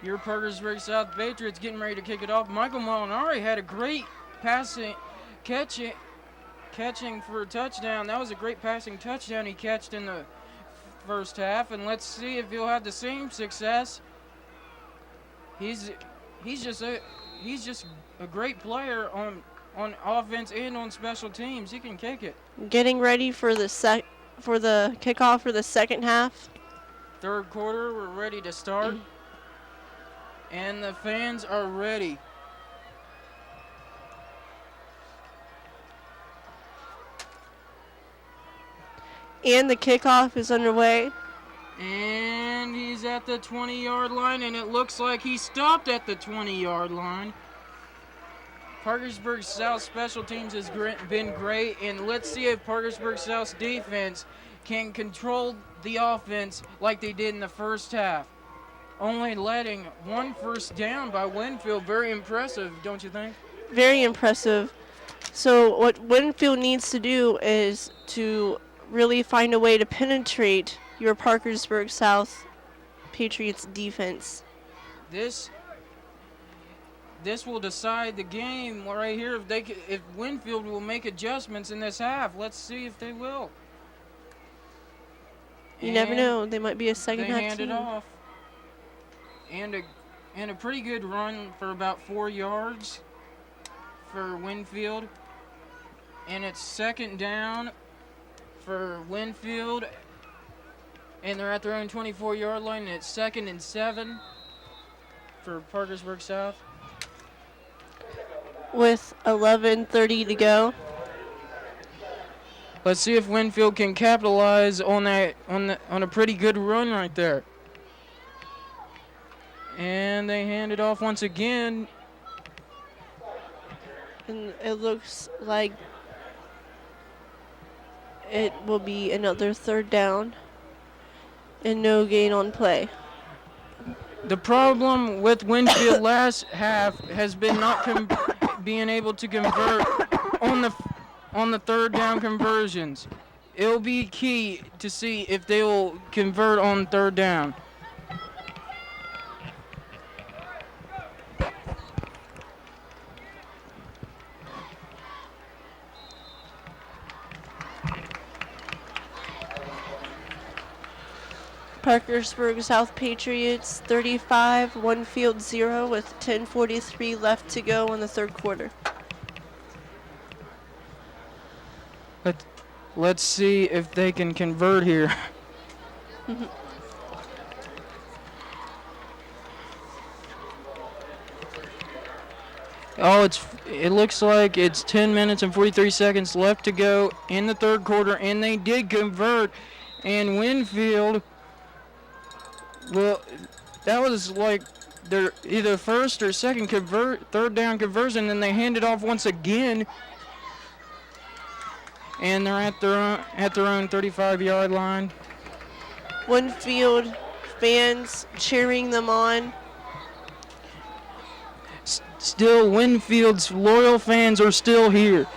Your Parkersburg South Patriots getting ready to kick it off. Michael Molinari had a great catching for a touchdown. That was a great passing touchdown he catched in the first half, and let's see if he'll have the same success. He's just a great player on offense and on special teams. He can kick it. Getting ready for the kickoff for the second half. Third quarter, we're ready to start. And the fans are ready. And the kickoff is underway. And he's at the 20-yard line, and it looks like he stopped at the 20-yard line. Parkersburg South special teams has been great, and let's see if Parkersburg South's defense can control the offense like they did in the first half. Only letting one first down by Winfield. Very impressive, don't you think? Very impressive. So what Winfield needs to do is to really find a way to penetrate your Parkersburg South Patriots defense. This will decide the game right here. If Winfield will make adjustments in this half, let's see if they will. You never know. They might be a second half team. They hand it off. And a pretty good run for about 4 yards for Winfield. And it's second down for Winfield. And they're at their own 24-yard line. And it's 2nd and 7 for Parkersburg South. With 11:30 to go. Let's see if Winfield can capitalize on a pretty good run right there. And they hand it off once again. And it looks like it will be another third down and no gain on play. The problem with Winfield last half has been not being able to convert on the third down conversions. It'll be key to see if they will convert on third down. Parkersburg South Patriots 35, Winfield 0 with 10:43 left to go in the third quarter. Let's see if they can convert here. It looks like it's 10 minutes and 43 seconds left to go in the third quarter, and they did convert. And Winfield, well, that was like their either first or second third down conversion, and they hand it off once again. And they're at their own 35-yard line. Winfield fans cheering them on. Still, Winfield's loyal fans are still here.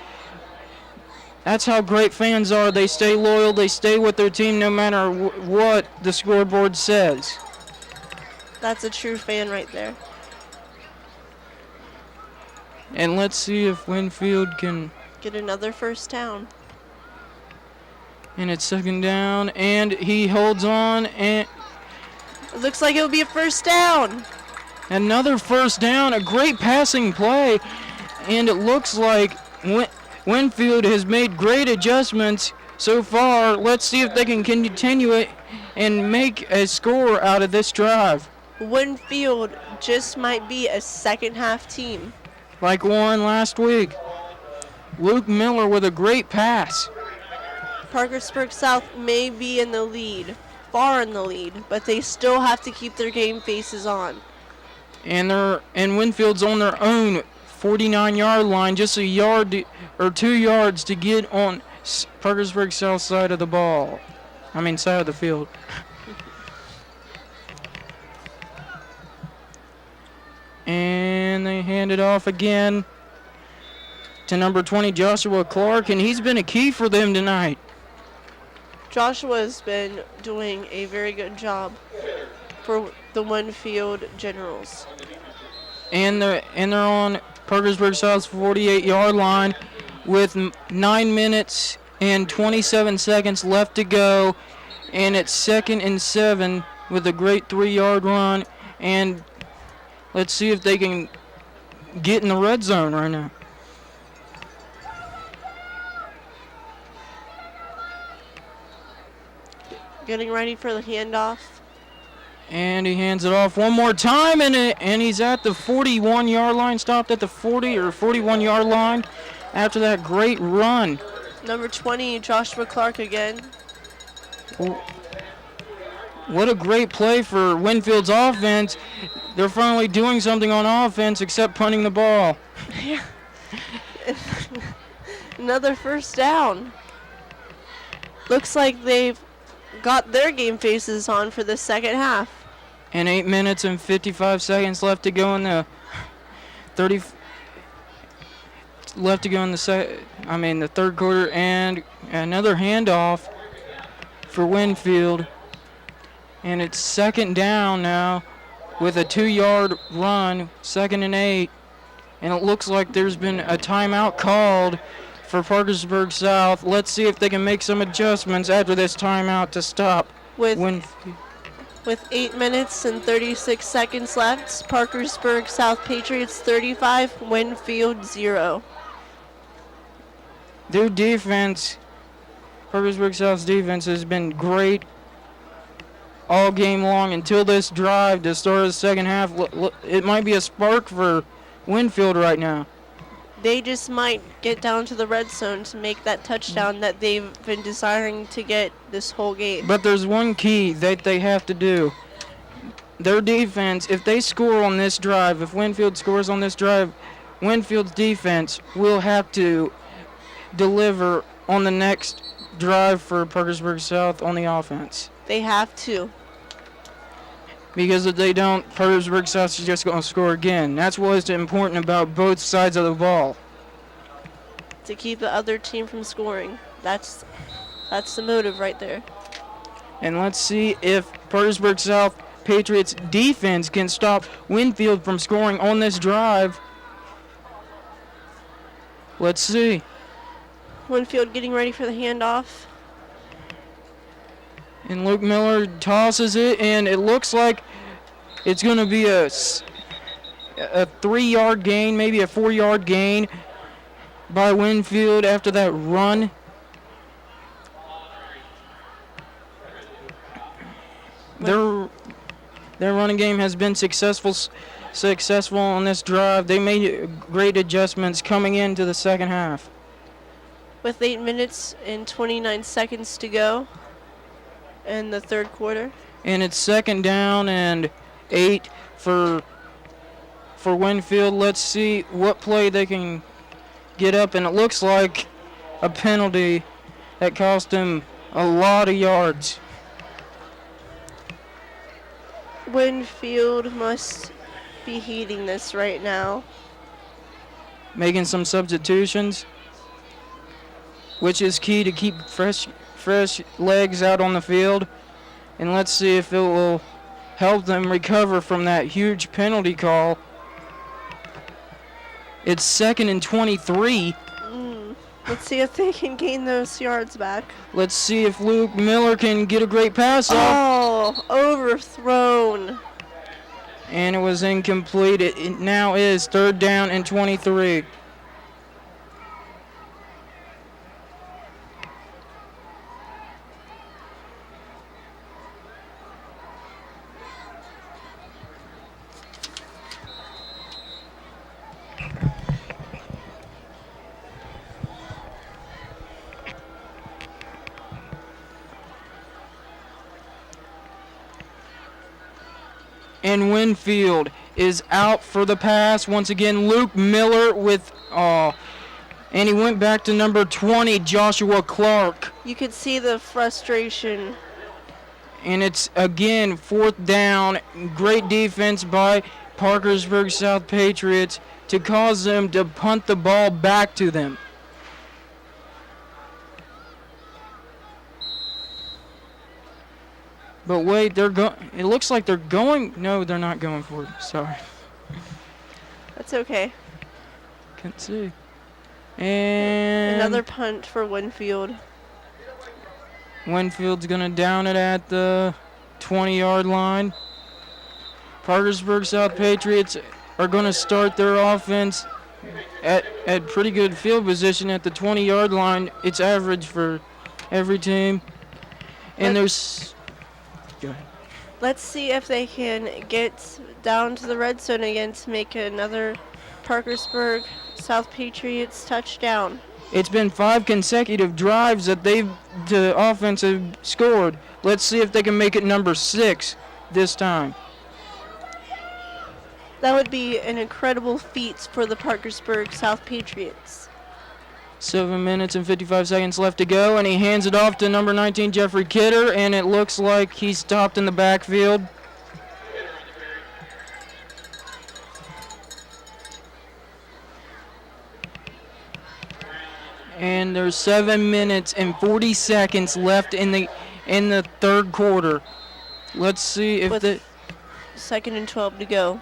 That's how great fans are. They stay loyal. They stay with their team no matter what the scoreboard says. That's a true fan right there. And let's see if Winfield can get another first down. And it's second down, and he holds on, and it looks like it'll be a first down. Another first down, a great passing play, and it looks like Winfield has made great adjustments so far. Let's see if they can continue it and make a score out of this drive. Winfield just might be a second half team. Like Warren last week. Luke Miller with a great pass. Parkersburg South may be in the lead. far in the lead, but they still have to keep their game faces on. And Winfield's on their own 49-yard line, just a yard or 2 yards to get on Parkersburg's south side of the ball. Side of the field. And they hand it off again to number 20, Joshua Clark, and he's been a key for them tonight. Joshua's been doing a very good job for the Winfield Generals. And they're on Parkersburg South's 48-yard line with 9 minutes and 27 seconds left to go, and it's 2nd and 7 with a great 3-yard run. And let's see if they can get in the red zone right now. Getting ready for the handoff. And he hands it off one more time, and he's at the 41-yard line, stopped at the 40 or 41-yard line after that great run. Number 20, Joshua Clark again. What a great play for Winfield's offense. They're finally doing something on offense except punting the ball. Yeah. Another first down. Looks like they've got their game faces on for the second half. And 8 minutes and 55 seconds left to go in the the third quarter, and another handoff for Winfield. And it's 2nd down now with a 2-yard run, 2nd and 8. And it looks like there's been a timeout called for Parkersburg South. Let's see if they can make some adjustments after this timeout to stop Winfield. With 8 minutes and 36 seconds left, Parkersburg South Patriots 35, Winfield 0. Their defense, Parkersburg South's defense, has been great all game long until this drive to start the second half. It might be a spark for Winfield right now. They just might get down to the red zone to make that touchdown that they've been desiring to get this whole game. But there's one key that they have to do. Their defense, if they score on this drive, if Winfield scores on this drive, Winfield's defense will have to deliver on the next drive for Parkersburg South on the offense. They have to. Because if they don't, Parkersburg South is just going to score again. That's what's important about both sides of the ball. To keep the other team from scoring. That's the motive right there. And let's see if Parkersburg South Patriots defense can stop Winfield from scoring on this drive. Let's see. Winfield getting ready for the handoff. And Luke Miller tosses it, and it looks like it's going to be a 3-yard gain, maybe a 4-yard gain by Winfield after that run. Their running game has been successful on this drive. They made great adjustments coming into the second half. With 8 minutes and 29 seconds to go in the third quarter. And it's 2nd down and 8 for Winfield. Let's see what play they can get up, and it looks like a penalty that cost him a lot of yards. Winfield must be heeding this right now. Making some substitutions, which is key to keep fresh legs out on the field. And let's see if it will help them recover from that huge penalty call. It's 2nd and 23. Let's see if they can gain those yards back. Let's see if Luke Miller can get a great pass off. Oh, overthrown. And it was incomplete. It now is 3rd down and 23. And Winfield is out for the pass. Once again, Luke Miller with, and he went back to number 20, Joshua Clark. You could see the frustration. And it's, again, 4th down. Great defense by Parkersburg South Patriots to cause them to punt the ball back to them. But wait, it looks like they're going. No, they're not going for it. Sorry. That's okay. Can't see. And Another punt for Winfield. Winfield's going to down it at the 20-yard line. Parkersburg South Patriots are going to start their offense at pretty good field position at the 20-yard line. It's average for every team. And there's... Go ahead. Let's see if they can get down to the red zone again to make another Parkersburg South Patriots touchdown. It's been 5 consecutive drives that the offense have scored. Let's see if they can make it number 6 this time. That would be an incredible feat for the Parkersburg South Patriots. 7 minutes and 55 seconds left to go, and he hands it off to number 19, Jeffrey Kidder, and it looks like he's stopped in the backfield. And there's 7 minutes and 40 seconds left in the third quarter. Let's see if With 2nd and 12 to go.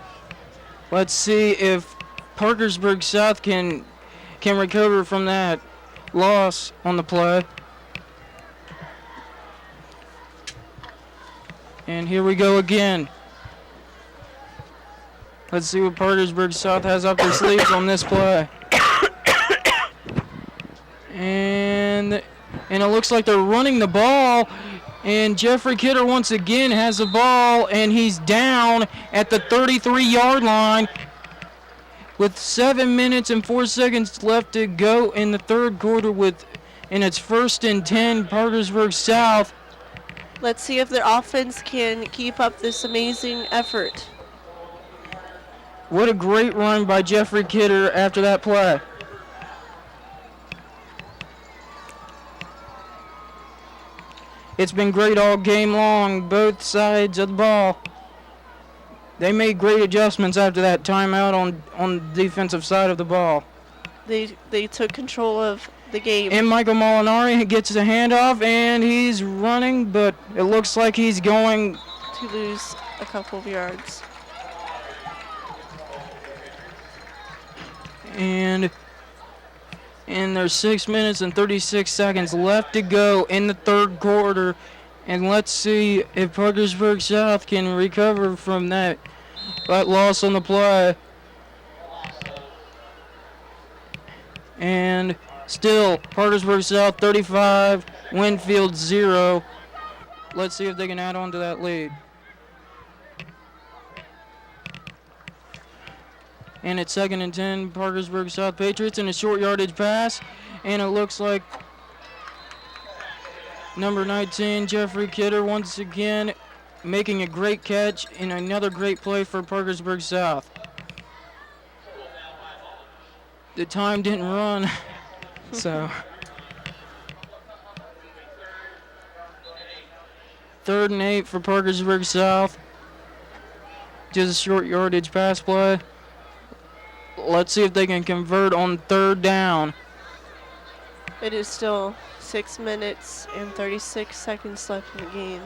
Let's see if Parkersburg South can recover from that loss on the play. And here we go again. Let's see what Parkersburg South has up their sleeves on this play. And it looks like they're running the ball. And Jeffrey Kidder once again has the ball, and he's down at the 33-yard line with 7 minutes and 4 seconds left to go in the third quarter and it's 1st and 10, Parkersburg South. Let's see if their offense can keep up this amazing effort. What a great run by Jeffrey Kidder after that play. It's been great all game long, both sides of the ball. They made great adjustments after that timeout on the defensive side of the ball. They took control of the game. And Michael Molinari gets the handoff, and he's running, but it looks like he's going to lose a couple of yards. And there's 6 minutes and 36 seconds left to go in the third quarter. And let's see if Parkersburg South can recover from that loss on the play. And still, Parkersburg South 35, Winfield 0. Let's see if they can add on to that lead. And it's 2nd and 10, Parkersburg South Patriots in a short yardage pass. And it looks like number 19, Jeffrey Kidder, once again making a great catch and another great play for Parkersburg South. The time didn't run, so. 3rd and 8 for Parkersburg South. Just a short yardage pass play. Let's see if they can convert on 3rd down. It is still 6 minutes and 36 seconds left in the game.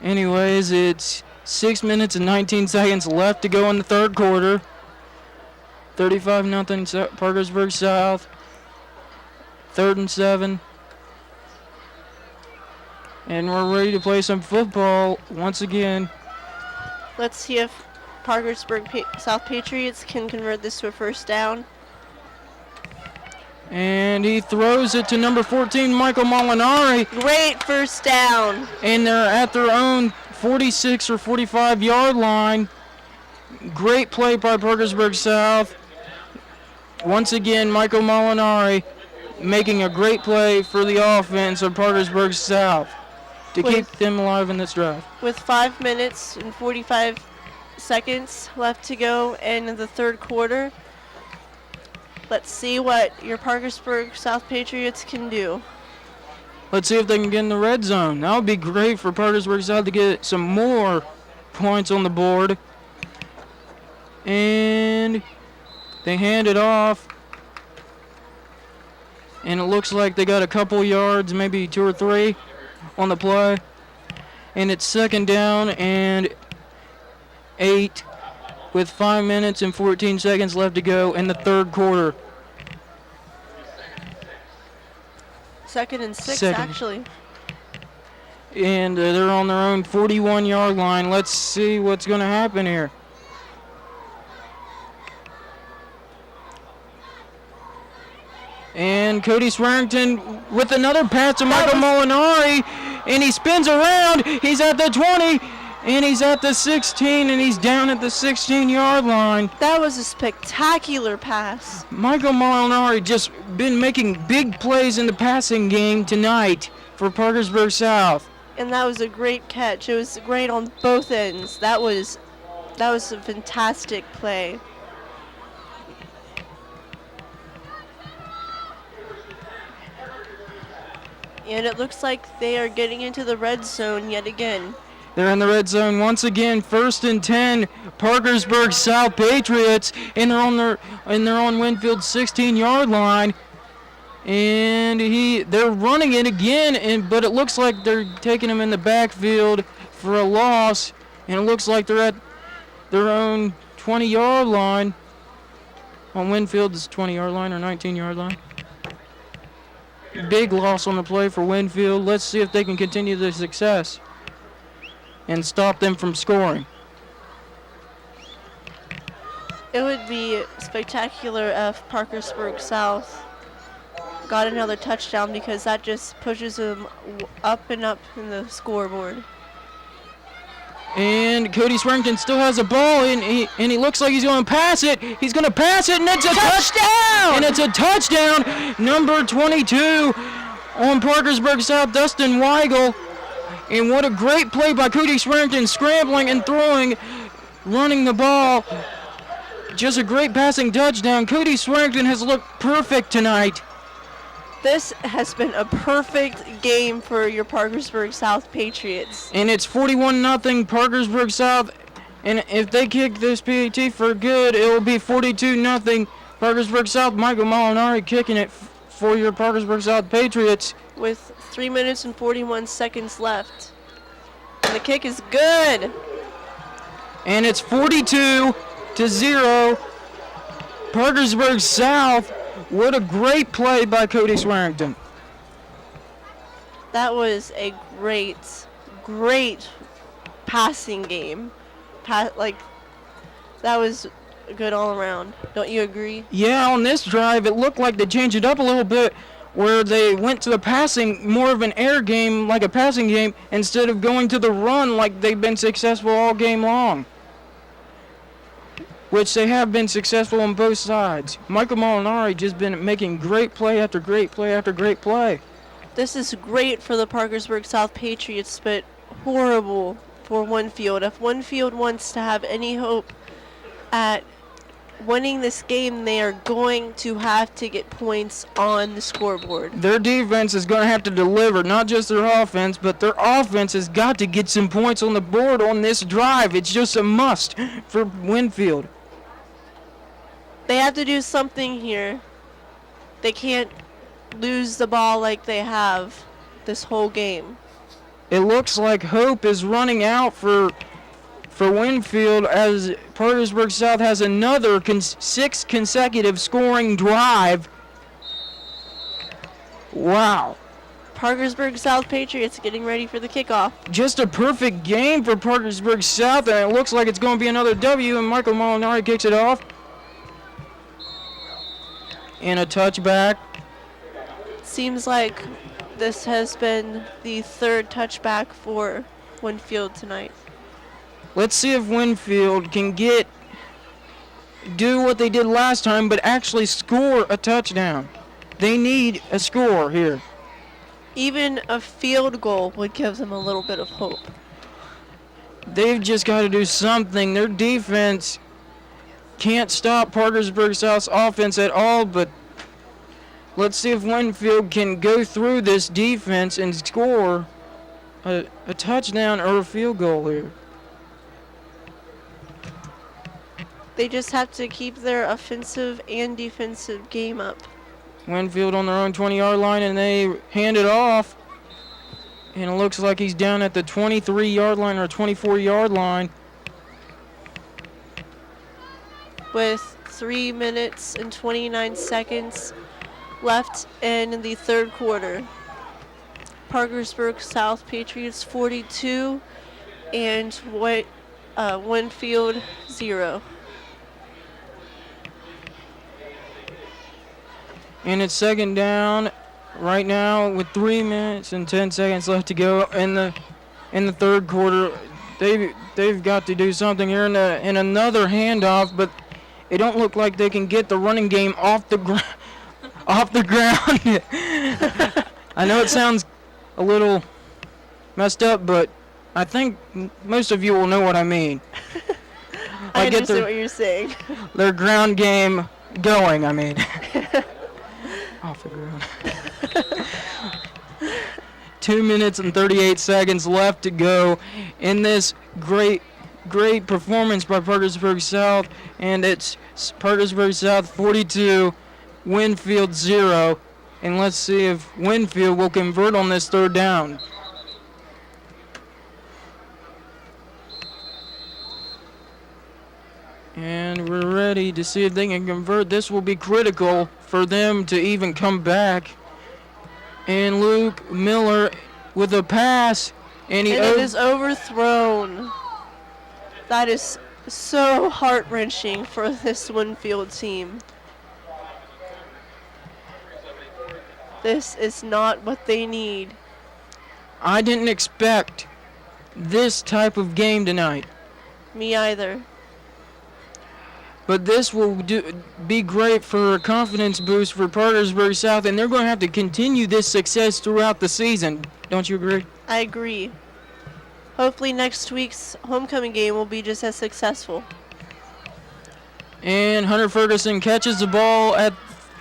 Anyways, it's 6 minutes and 19 seconds left to go in the third quarter. 35-0 Parkersburg South. 3rd and 7. And we're ready to play some football once again. Let's see if Parkersburg South Patriots can convert this to a 1st down. And he throws it to number 14, Michael Molinari. Great first down. And they're at their own 46 or 45 yard line. Great play by Parkersburg South. Once again, Michael Molinari making a great play for the offense of Parkersburg South to keep them alive in this drive. With 5 minutes and 45 seconds left to go in the third quarter, let's see what your Parkersburg South Patriots can do. Let's see if they can get in the red zone. That would be great for Parkersburg South to get some more points on the board. And they hand it off. And it looks like they got a couple yards, maybe 2 or 3 on the play. And it's second down and 8 with 5 minutes and 14 seconds left to go in the third quarter. Second and 6, Second. actually. And they're on their own 41-yard line. Let's see what's going to happen here. And Cody Swearington with another pass to Michael Molinari. And he spins around. He's at the 20. And he's at the 16. And he's down at the 16-yard line. That was a spectacular pass. Michael Molinari just been making big plays in the passing game tonight for Parkersburg South. And that was a great catch. It was great on both ends. That was a fantastic play. And it looks like they are getting into the red zone yet again. They're in the red zone once again. 1st and 10, Parkersburg South Patriots, and they're on Winfield's 16-yard line. And they're running it again, but it looks like they're taking him in the backfield for a loss. And it looks like they're at their own 20-yard line. On Winfield's 20-yard line or 19-yard line. Big loss on the play for Winfield. Let's see if they can continue their success and stop them from scoring. It would be spectacular if Parkersburg South got another touchdown, because that just pushes them up and up in the scoreboard. And Cody Swearington still has a ball, and he looks like he's going to pass it. He's going to pass it, and it's a touchdown! And it's a touchdown, number 22 on Parkersburg South, Dustin Weigel. And what a great play by Cody Swearington, scrambling and throwing, running the ball. Just a great passing touchdown. Cody Swearington has looked perfect tonight. This has been a perfect game for your Parkersburg South Patriots. And it's 41-0 Parkersburg South. And if they kick this PAT for good, it will be 42-0 Parkersburg South. Michael Molinari kicking it for your Parkersburg South Patriots. With 3 minutes and 41 seconds left. And the kick is good. And it's 42-0 Parkersburg South. What a great play by Cody Swearington. That was a great passing game. That was good all around. Don't you agree? Yeah, on this drive, it looked like they changed it up a little bit, where they went to the passing, more of an air game, like a passing game, instead of going to the run like they've been successful all game long. Which they have been successful on both sides. Michael Molinari just been making great play after great play after great play. This is great for the Parkersburg South Patriots, but horrible for Winfield. If Winfield wants to have any hope at winning this game, they are going to have to get points on the scoreboard. Their defense is going to have to deliver, not just their offense, but their offense has got to get some points on the board on this drive. It's just a must for Winfield. They have to do something here. They can't lose the ball like they have this whole game. It looks like hope is running out for Winfield, as Parkersburg South has another 6 consecutive scoring drive. Wow. Parkersburg South Patriots getting ready for the kickoff. Just a perfect game for Parkersburg South, and it looks like it's going to be another W, and Michael Molinari kicks it off. And a touchback seems like this has been the third touchback for Winfield tonight. Let's see if Winfield can do what they did last time, but actually score a touchdown. They need a score here. Even a field goal would give them a little bit of hope. They've just got to do something. Their defense can't stop Parkersburg South's offense at all, but let's see if Winfield can go through this defense and score a touchdown or a field goal here. They just have to keep their offensive and defensive game up. Winfield on their own 20-yard line, and they hand it off. And it looks like he's down at the 23-yard line or 24-yard line. With 3 minutes and 29 seconds left in the third quarter. Parkersburg South Patriots 42 and Winfield 0. And it's second down right now with 3 minutes and 10 seconds left to go in the third quarter. They've got to do something here in another handoff, but it don't look like they can get the running game off the ground. I know it sounds a little messed up, but I think most of you will know what I mean. I understand what you're saying. Their ground game going, I mean. Off the ground. 2 minutes and 38 seconds left to go in this great performance by Parkersburg South, and it's Parkersburg South 42, Winfield 0, and let's see if Winfield will convert on this third down. And we're ready to see if they can convert. This will be critical for them to even come back. And Luke Miller with a pass, and it is overthrown. That is so heart-wrenching for this Winfield team. This is not what they need. I didn't expect this type of game tonight. Me either. But this will be great for a confidence boost for Parkersburg South, and they're going to have to continue this success throughout the season. Don't you agree? I agree. Hopefully next week's homecoming game will be just as successful. And Hunter Ferguson catches the ball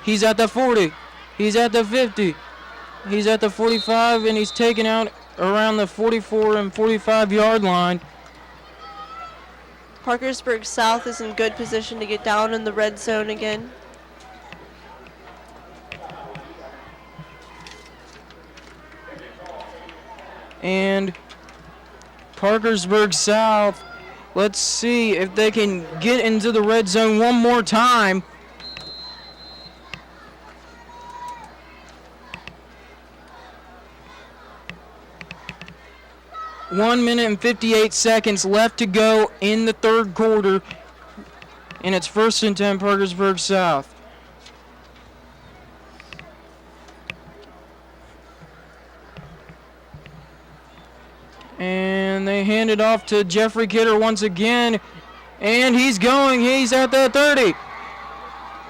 he's at the 40. He's at the 50. He's at the 45, and he's taken out around the 44 and 45-yard line. Parkersburg South is in good position to get down in the red zone again. And Parkersburg South, let's see if they can get into the red zone one more time. One minute and 58 seconds left to go in the third quarter, and it's 1st and 10 Parkersburg South. And they hand it off to Jeffrey Kidder once again, and he's at the 30.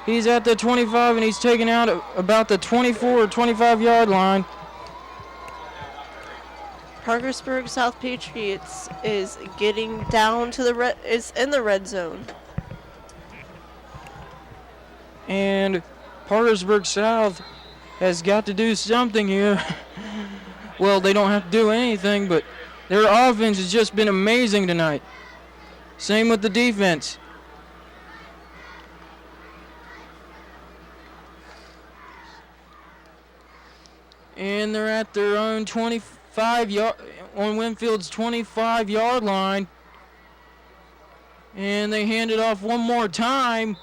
He's at the 25, and he's taken out about the 24 or 25-yard line. Parkersburg South Patriots is getting down to is in the red zone. And Parkersburg South has got to do something here. Well, they don't have to do anything, but their offense has just been amazing tonight. Same with the defense. And they're at their own 25-yard on Winfield's 25-yard line. And they hand it off one more time.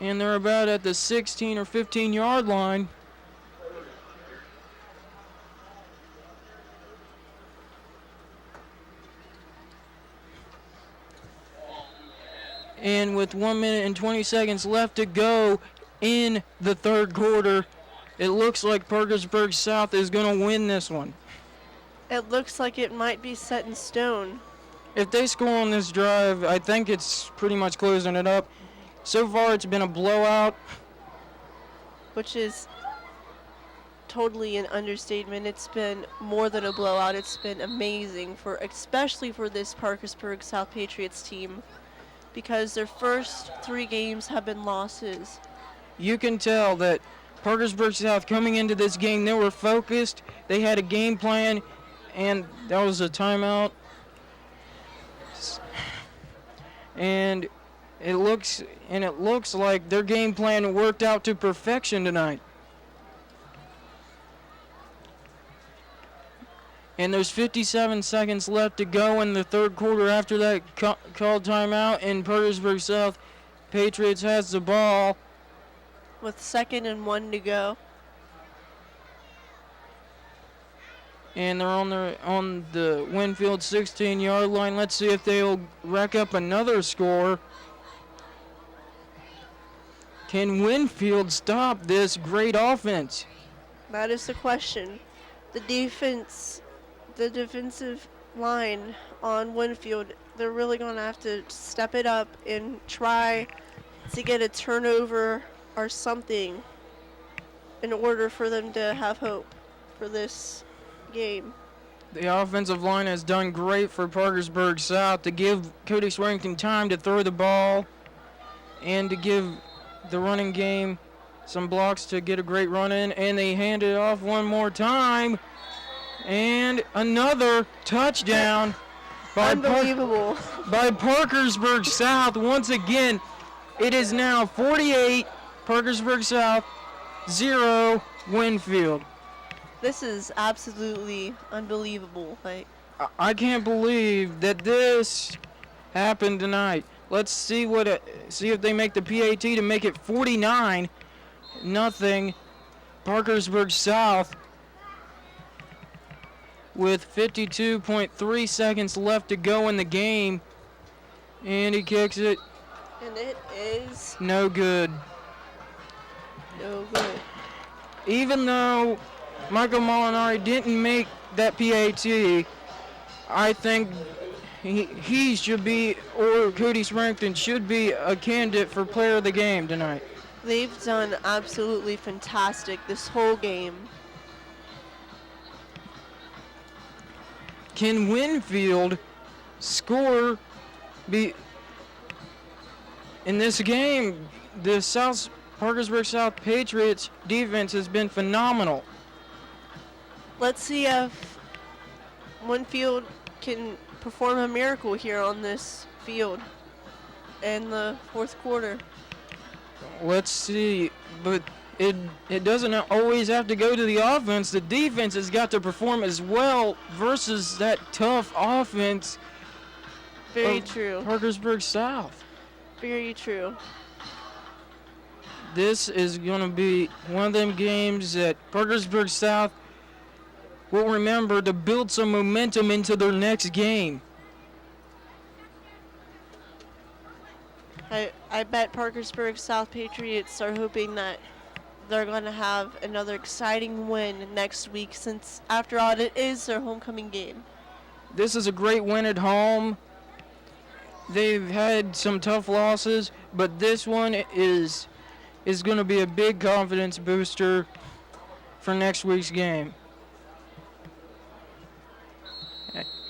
And they're about at the 16 or 15-yard line. And with 1 minute and 20 seconds left to go in the third quarter, It looks like Parkersburg South is going to win this one. It looks like it might be set in stone. If they score on this drive, I think it's pretty much closing it up. So far, it's been a blowout. Which is totally an understatement. It's been more than a blowout. It's been amazing, especially for this Parkersburg South Patriots team, because their first 3 games have been losses. You can tell that Parkersburg South coming into this game, they were focused. They had a game plan, and that was a timeout. And it looks like their game plan worked out to perfection tonight. And there's 57 seconds left to go in the third quarter after that called timeout, and Parkersburg South Patriots has the ball. With 2nd and 1 to go. And they're on the Winfield 16-yard line. Let's see if they'll rack up another score. Can Winfield stop this great offense? That is the question. The defensive line on Winfield, they're really going to have to step it up and try to get a turnover or something in order for them to have hope for this game. The offensive line has done great for Parkersburg South to give Cody Swearington time to throw the ball and to give the running game some blocks to get a great run in, and they hand it off one more time, and another touchdown by Unbelievable. by Parkersburg South. Once again, it is now 48 Parkersburg South, 0 Winfield. This is absolutely unbelievable. I can't believe that this happened tonight. Let's see see if they make the PAT to make it 49-0 Parkersburg South with 52.3 seconds left to go in the game, and he kicks it. And it is No good. no good. Even though Michael Molinari didn't make that PAT, I think he should be, or Cody Swearington should be, a candidate for player of the game tonight. They've done absolutely fantastic this whole game. Can Winfield score in this game? The Parkersburg South Patriots defense has been phenomenal. Let's see if Winfield can perform a miracle here on this field in the fourth quarter. Let's see, but it doesn't always have to go to the offense. The defense has got to perform as well versus that tough offense. Very of true. Parkersburg South. Very true. This is going to be one of them games that Parkersburg South will remember to build some momentum into their next game. I bet Parkersburg South Patriots are hoping that they're going to have another exciting win next week, since after all it is their homecoming game. This is a great win at home. They've had some tough losses, but this one is going to be a big confidence booster for next week's game.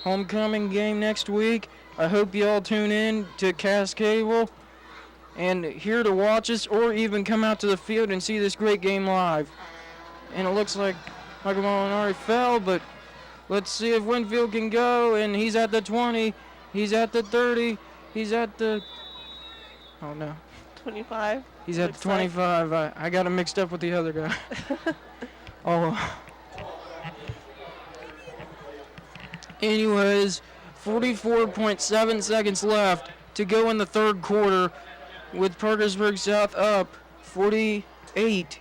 Homecoming game next week. I hope you all tune in to Cass Cable and here to watch us, or even come out to the field and see this great game live. And it looks like Michael Molinari fell, but let's see if Winfield can go. And he's at the 20. He's at the 30. He's at the... Oh, no. 25. He's at the 25. I got him mixed up with the other guy. Oh. Anyways, 44.7 seconds left to go in the third quarter, with Parkersburg South up 48,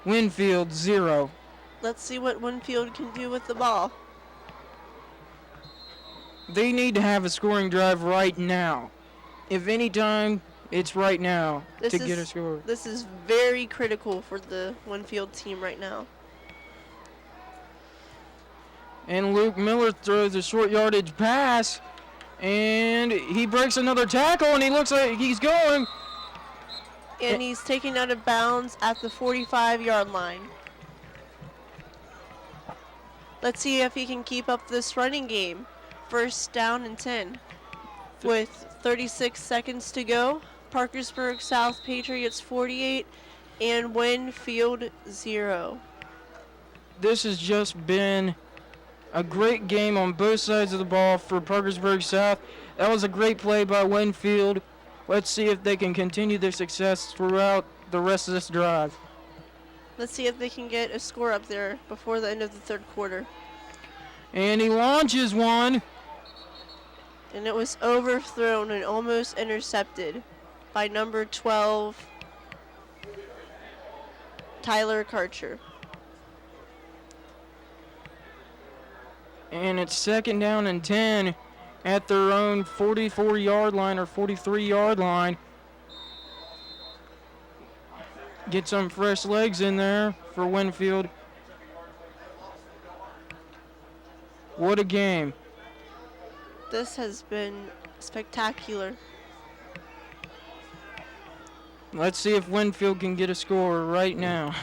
Winfield 0. Let's see what Winfield can do with the ball. They need to have a scoring drive right now. If It's right now This to get a is- score. This is very critical for the Winfield team right now. And Luke Miller throws a short yardage pass. And he breaks another tackle, and he looks like he's going. And he's taken out of bounds at the 45-yard line. Let's see if he can keep up this running game. First down and 10. With 36 seconds to go, Parkersburg South Patriots 48 and Winfield 0. This has just been a great game on both sides of the ball for Parkersburg South. That was a great play by Winfield. Let's see if they can continue their success throughout the rest of this drive. Let's see if they can get a score up there before the end of the third quarter. And he launches one. And it was overthrown and almost intercepted by number 12, Tyler Karcher. And it's second down and 10 at their own 44-yard line or 43-yard line. Get some fresh legs in there for Winfield. What a game. This has been spectacular. Let's see if Winfield can get a score right now.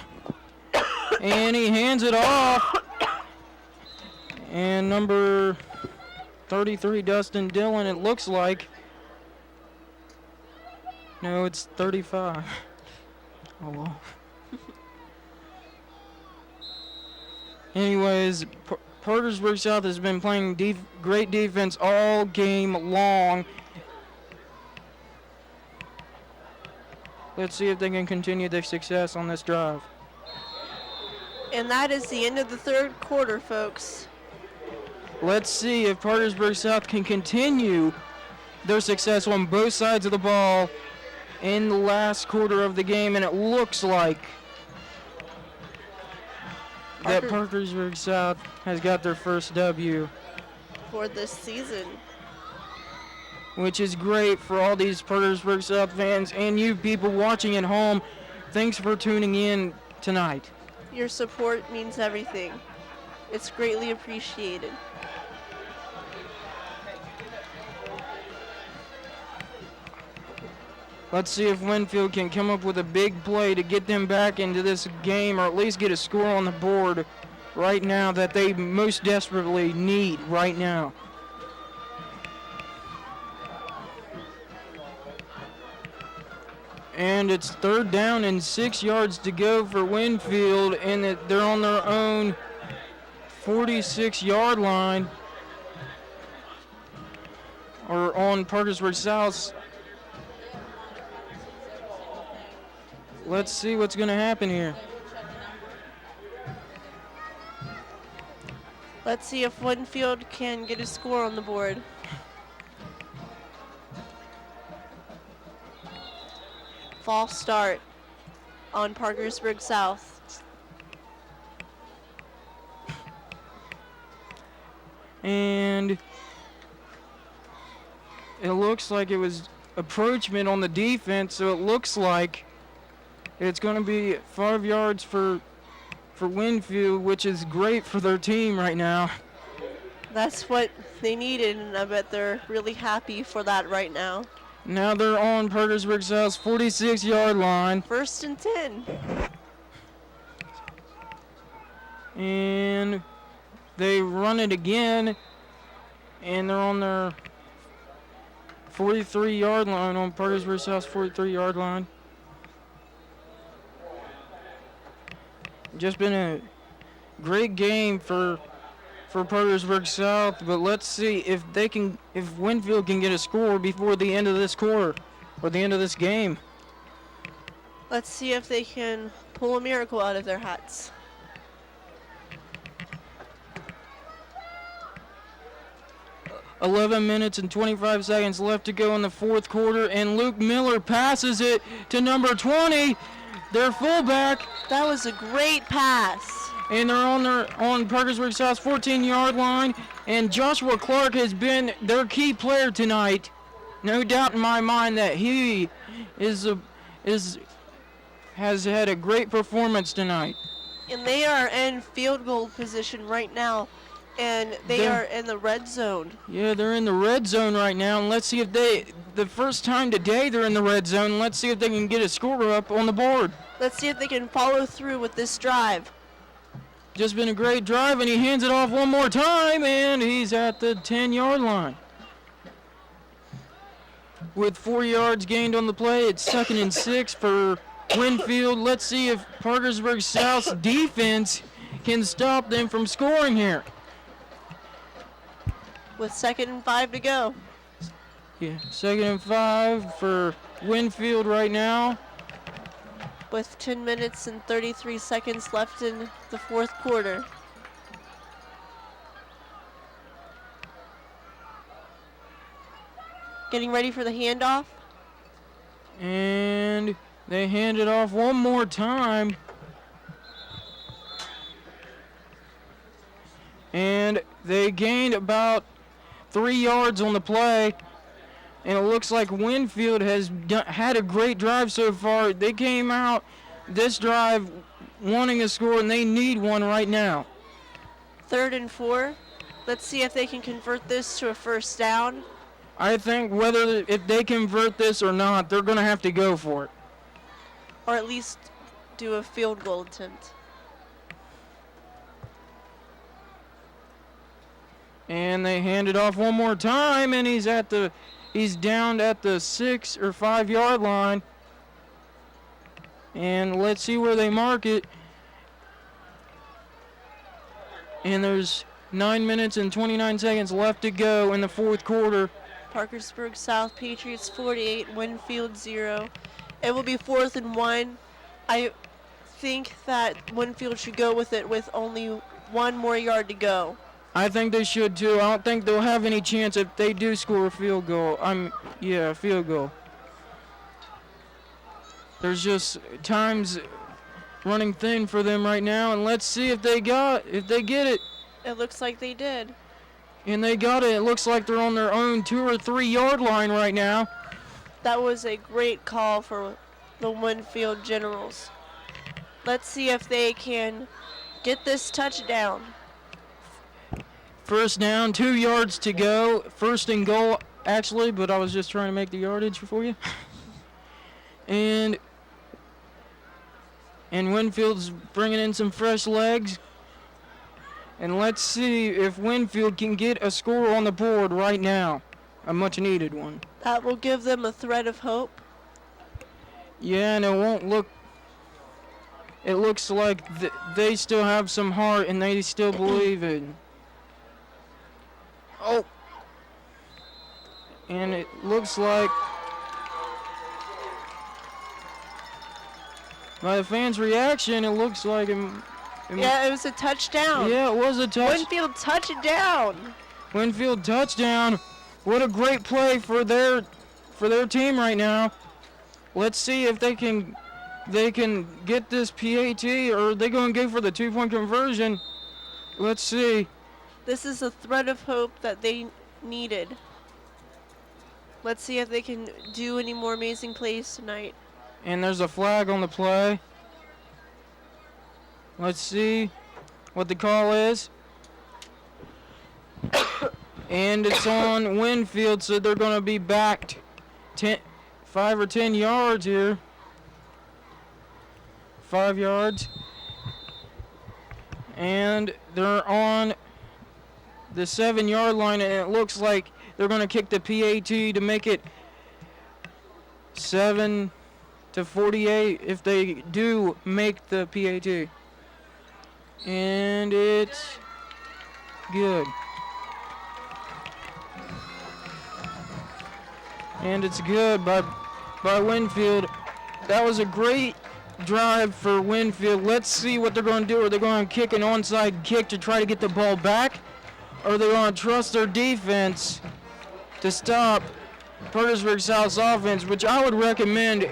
And he hands it off. And number 33, Dustin Dillon, it looks like. No, it's 35. Oh, well. Anyways, Parkersburg South has been playing great defense all game long. Let's see if they can continue their success on this drive. And that is the end of the third quarter, folks. Let's see if Parkersburg South can continue their success on both sides of the ball in the last quarter of the game, and it looks like that Parkersburg South has got their first W. For this season. Which is great for all these Parkersburg South fans and you people watching at home. Thanks for tuning in tonight. Your support means everything. It's greatly appreciated. Let's see if Winfield can come up with a big play to get them back into this game or at least get a score on the board right now that they most desperately need right now. And it's third down and 6 yards to go for Winfield, and they're on their own 46-yard line, or on Parkersburg South. Let's see what's going to happen here. Let's see if Winfield can get a score on the board. False start on Parkersburg South. And it looks like it was approachment on the defense, so it looks like it's going to be 5 yards for Winfield, which is great for their team right now. That's what they needed, and I bet they're really happy for that right now. Now they're on Parkersburg South's 46-yard line. First and 10. And they run it again, and they're on their 43-yard line, on Parkersburg South's 43-yard line. Just been a great game for Parkersburg South, but let's see if Winfield can get a score before the end of this quarter or the end of this game. Let's see if they can pull a miracle out of their hats. $11 minutes and 25 seconds left to go in the fourth quarter, and Luke Miller passes it to number 20, their fullback. That was a great pass. And they're on Parkersburg South's 14-yard line, and Joshua Clark has been their key player tonight. no doubt in my mind that he has had a great performance tonight. And they are in field goal position right now, and they are in the red zone. Yeah, they're in the red zone right now, and let's see if the first time today they're in the red zone, let's see if they can get a score up on the board. Let's see if they can follow through with this drive. Just been a great drive, and he hands it off one more time, and he's at the 10-yard line. With 4 yards gained on the play, it's 2nd and 6 for Winfield. Let's see if Parkersburg South's defense can stop them from scoring here. With 2nd and 5 to go. Yeah, 2nd and 5 for Winfield right now. With 10 minutes and 33 seconds left in the fourth quarter. Getting ready for the handoff. And they hand it off one more time. And they gained about 3 yards on the play. And it looks like Winfield has had a great drive so far. They came out this drive wanting a score, and they need one right now. 3rd and 4. Let's see if they can convert this to a first down. I think if they convert this or not, they're going to have to go for it. Or at least do a field goal attempt. And they hand it off one more time, and he's down at the 6 or 5 yard line. And let's see where they mark it. And there's 9 minutes and 29 seconds left to go in the fourth quarter. Parkersburg South Patriots 48, Winfield 0. It will be 4th and 1. I think that Winfield should go with it with only 1 more yard to go. I think they should too. I don't think they'll have any chance if they do score a field goal. A field goal. There's just times running thin for them right now, and let's see if they get it. It looks like they did. And they got it. It looks like they're on their own 2 or 3 yard line right now. That was a great call for the Winfield Generals. Let's see if they can get this touchdown. First down, 2 yards to go. 1st and goal, actually, but I was just trying to make the yardage for you. And Winfield's bringing in some fresh legs. And let's see if Winfield can get a score on the board right now. A much-needed one. That will give them a thread of hope. Yeah, and it looks like they still have some heart and they still believe in. Oh. And it looks like, by the fans' reaction, it looks like yeah, it was a touchdown. Yeah, it was a touchdown. Winfield touchdown. Winfield touchdown. What a great play for their team right now. Let's see if they can get this PAT, or are they going to go for the 2-point conversion? Let's see. This is a thread of hope that they needed. Let's see if they can do any more amazing plays tonight. And there's a flag on the play. Let's see what the call is. And it's on Winfield, so they're going to be backed 5 or 10 yards here. 5 yards. And they're on the 7-yard line, and it looks like they're going to kick the PAT to make it 7-48 if they do make the PAT. And it's good. And it's good by Winfield. That was a great drive for Winfield. Let's see what they're going to do. Are they going to kick an onside kick to try to get the ball back? Or are they going to trust their defense to stop Parkersburg South's offense, which I would recommend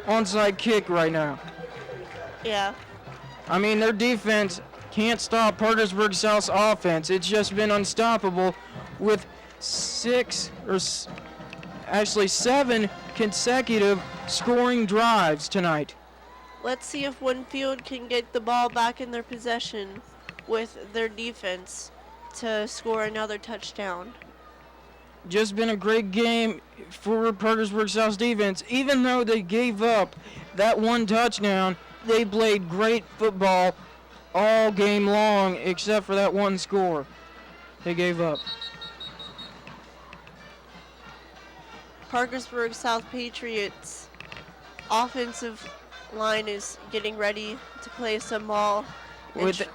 onside kick right now. Yeah. I mean, their defense can't stop Parkersburg South's offense. It's just been unstoppable with 6 or actually 7 consecutive scoring drives tonight. Let's see if Winfield can get the ball back in their possession with their defense to score another touchdown. Just been a great game for Parkersburg South's defense. Even though they gave up that one touchdown, they played great football all game long except for that one score they gave up. Parkersburg South Patriots offensive line is getting ready to play some ball and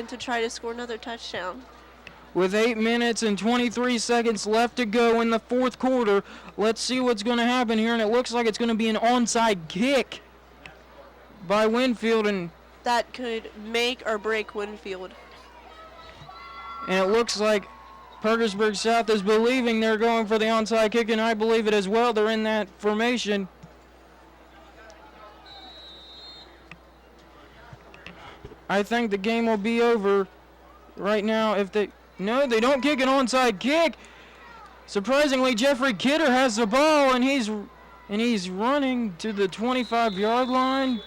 to try to score another touchdown. With 8 minutes and 23 seconds left to go in the fourth quarter, let's see what's going to happen here, and it looks like it's going to be an onside kick by Winfield, and that could make or break Winfield. And it looks like Parkersburg South is believing they're going for the onside kick, and I believe it as well. They're in that formation. I think the game will be over right now if they... No, they don't kick an onside kick. Surprisingly, Jeffrey Kidder has the ball, and he's running to the 25-yard line.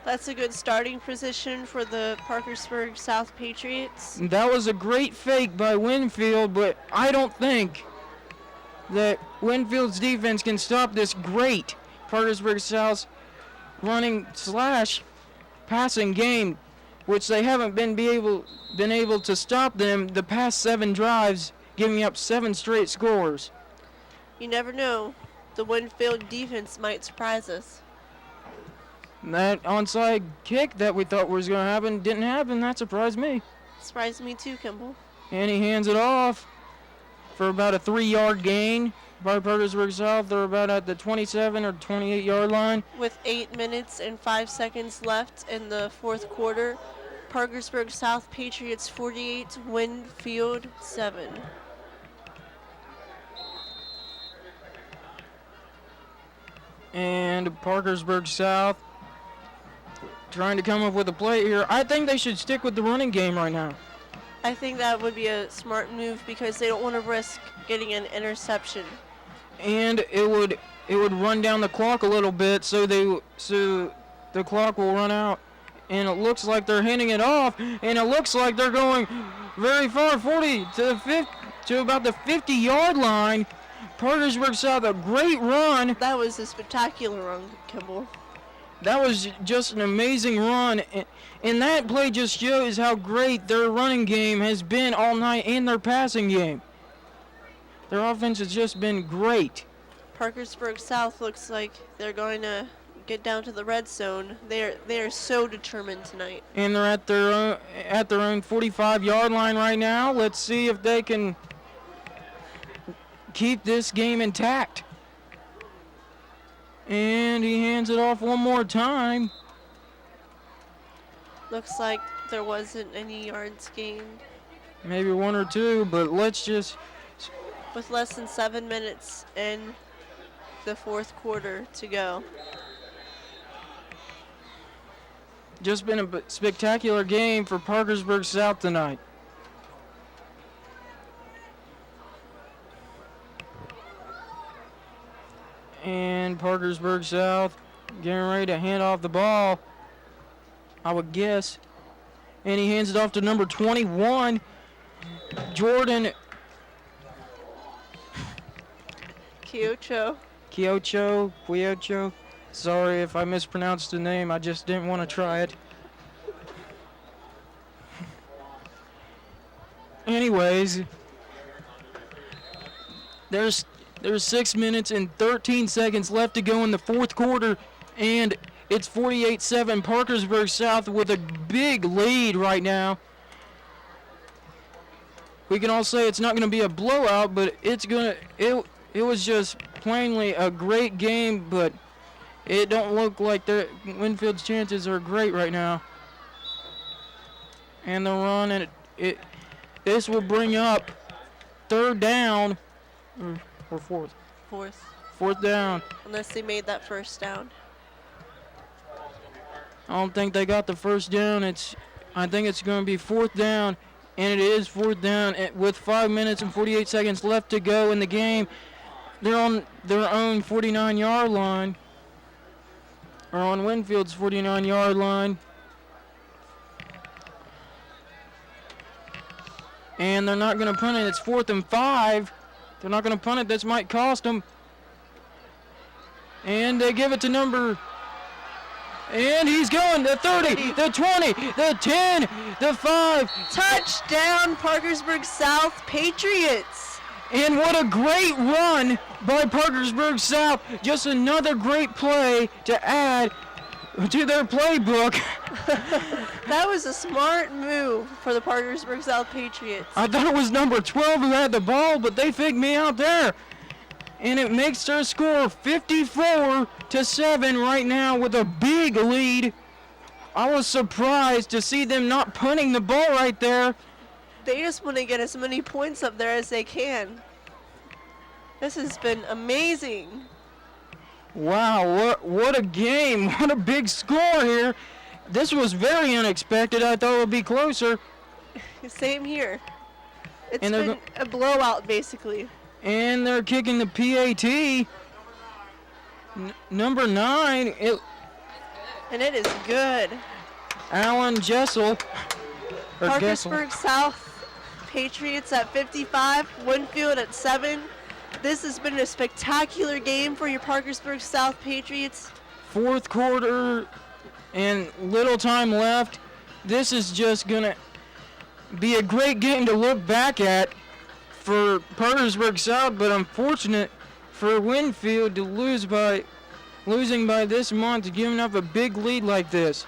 That's a good starting position for the Parkersburg South Patriots. That was a great fake by Winfield, but I don't think that Winfield's defense can stop this great Parkersburg South running / passing game, which they haven't been able to stop them the past 7 drives, giving up 7 straight scores. You never know. The Winfield defense might surprise us. That onside kick that we thought was going to happen didn't happen. That surprised me. Surprised me too, Kimball. And he hands it off for about a 3-yard gain by Parkersburg South. They're about at the 27 or 28-yard line. With 8 minutes and 5 seconds left in the fourth quarter, Parkersburg South Patriots 48, Winfield 7. And Parkersburg South trying to come up with a play here. I think they should stick with the running game right now. I think that would be a smart move because they don't want to risk getting an interception. And it would run down the clock a little bit so the clock will run out. And it looks like they're handing it off, and it looks like they're going very far, 40 to about the 50-yard line. Parkersburg South, a great run. That was a spectacular run, Kimball. That was just an amazing run, and that play just shows how great their running game has been all night and their passing game. Their offense has just been great. Parkersburg South looks like they're going to get down to the red zone. They are so determined tonight. And they're at their own 45-yard line right now. Let's see if they can keep this game intact. And he hands it off one more time. Looks like there wasn't any yards gained. Maybe 1 or 2, but let's just... With less than 7 minutes in the fourth quarter to go. Just been a spectacular game for Parkersburg South tonight. And Parkersburg South getting ready to hand off the ball, I would guess. And he hands it off to number 21, Jordan Quiocho. Sorry if I mispronounced the name. I just didn't want to try it. Anyways, there's 6 minutes and 13 seconds left to go in the fourth quarter, and it's 48-7 Parkersburg South with a big lead right now. We can all say it's not going to be a blowout, but it was just plainly a great game, but it don't look like Winfield's chances are great right now. And the run, and this will bring up third down, or fourth. Fourth down. Unless they made that first down. I don't think they got the first down. I think it's going to be fourth down, and it is fourth down with 5 minutes and 48 seconds left to go in the game. They're on their own 49-yard line. Or on Winfield's 49-yard line. And they're not going to punt it. It's 4th and 5. They're not going to punt it. This might cost them. And they give it to number. And he's going. The 30, the 20, the 10, the 5. Touchdown, Parkersburg South Patriots. And what a great run by Parkersburg South. Just another great play to add to their playbook. That was a smart move for the Parkersburg South Patriots. I thought it was number 12 who had the ball, but they faked me out there. And it makes their score 54-7 right now with a big lead. I was surprised to see them not punting the ball right there. They just want to get as many points up there as they can. This has been amazing. Wow, what a game. What a big score here. This was very unexpected. I thought it would be closer. Same here. It's And they're been a blowout, basically. And they're kicking the PAT. Number 9, And it is good. Alan Jessel. Or Parkersburg South Patriots at 55, Winfield at 7. This has been a spectacular game for your Parkersburg South Patriots. 4th quarter and little time left. This is just going to be a great game to look back at for Parkersburg South, but unfortunate for Winfield to losing by this month, giving up a big lead like this.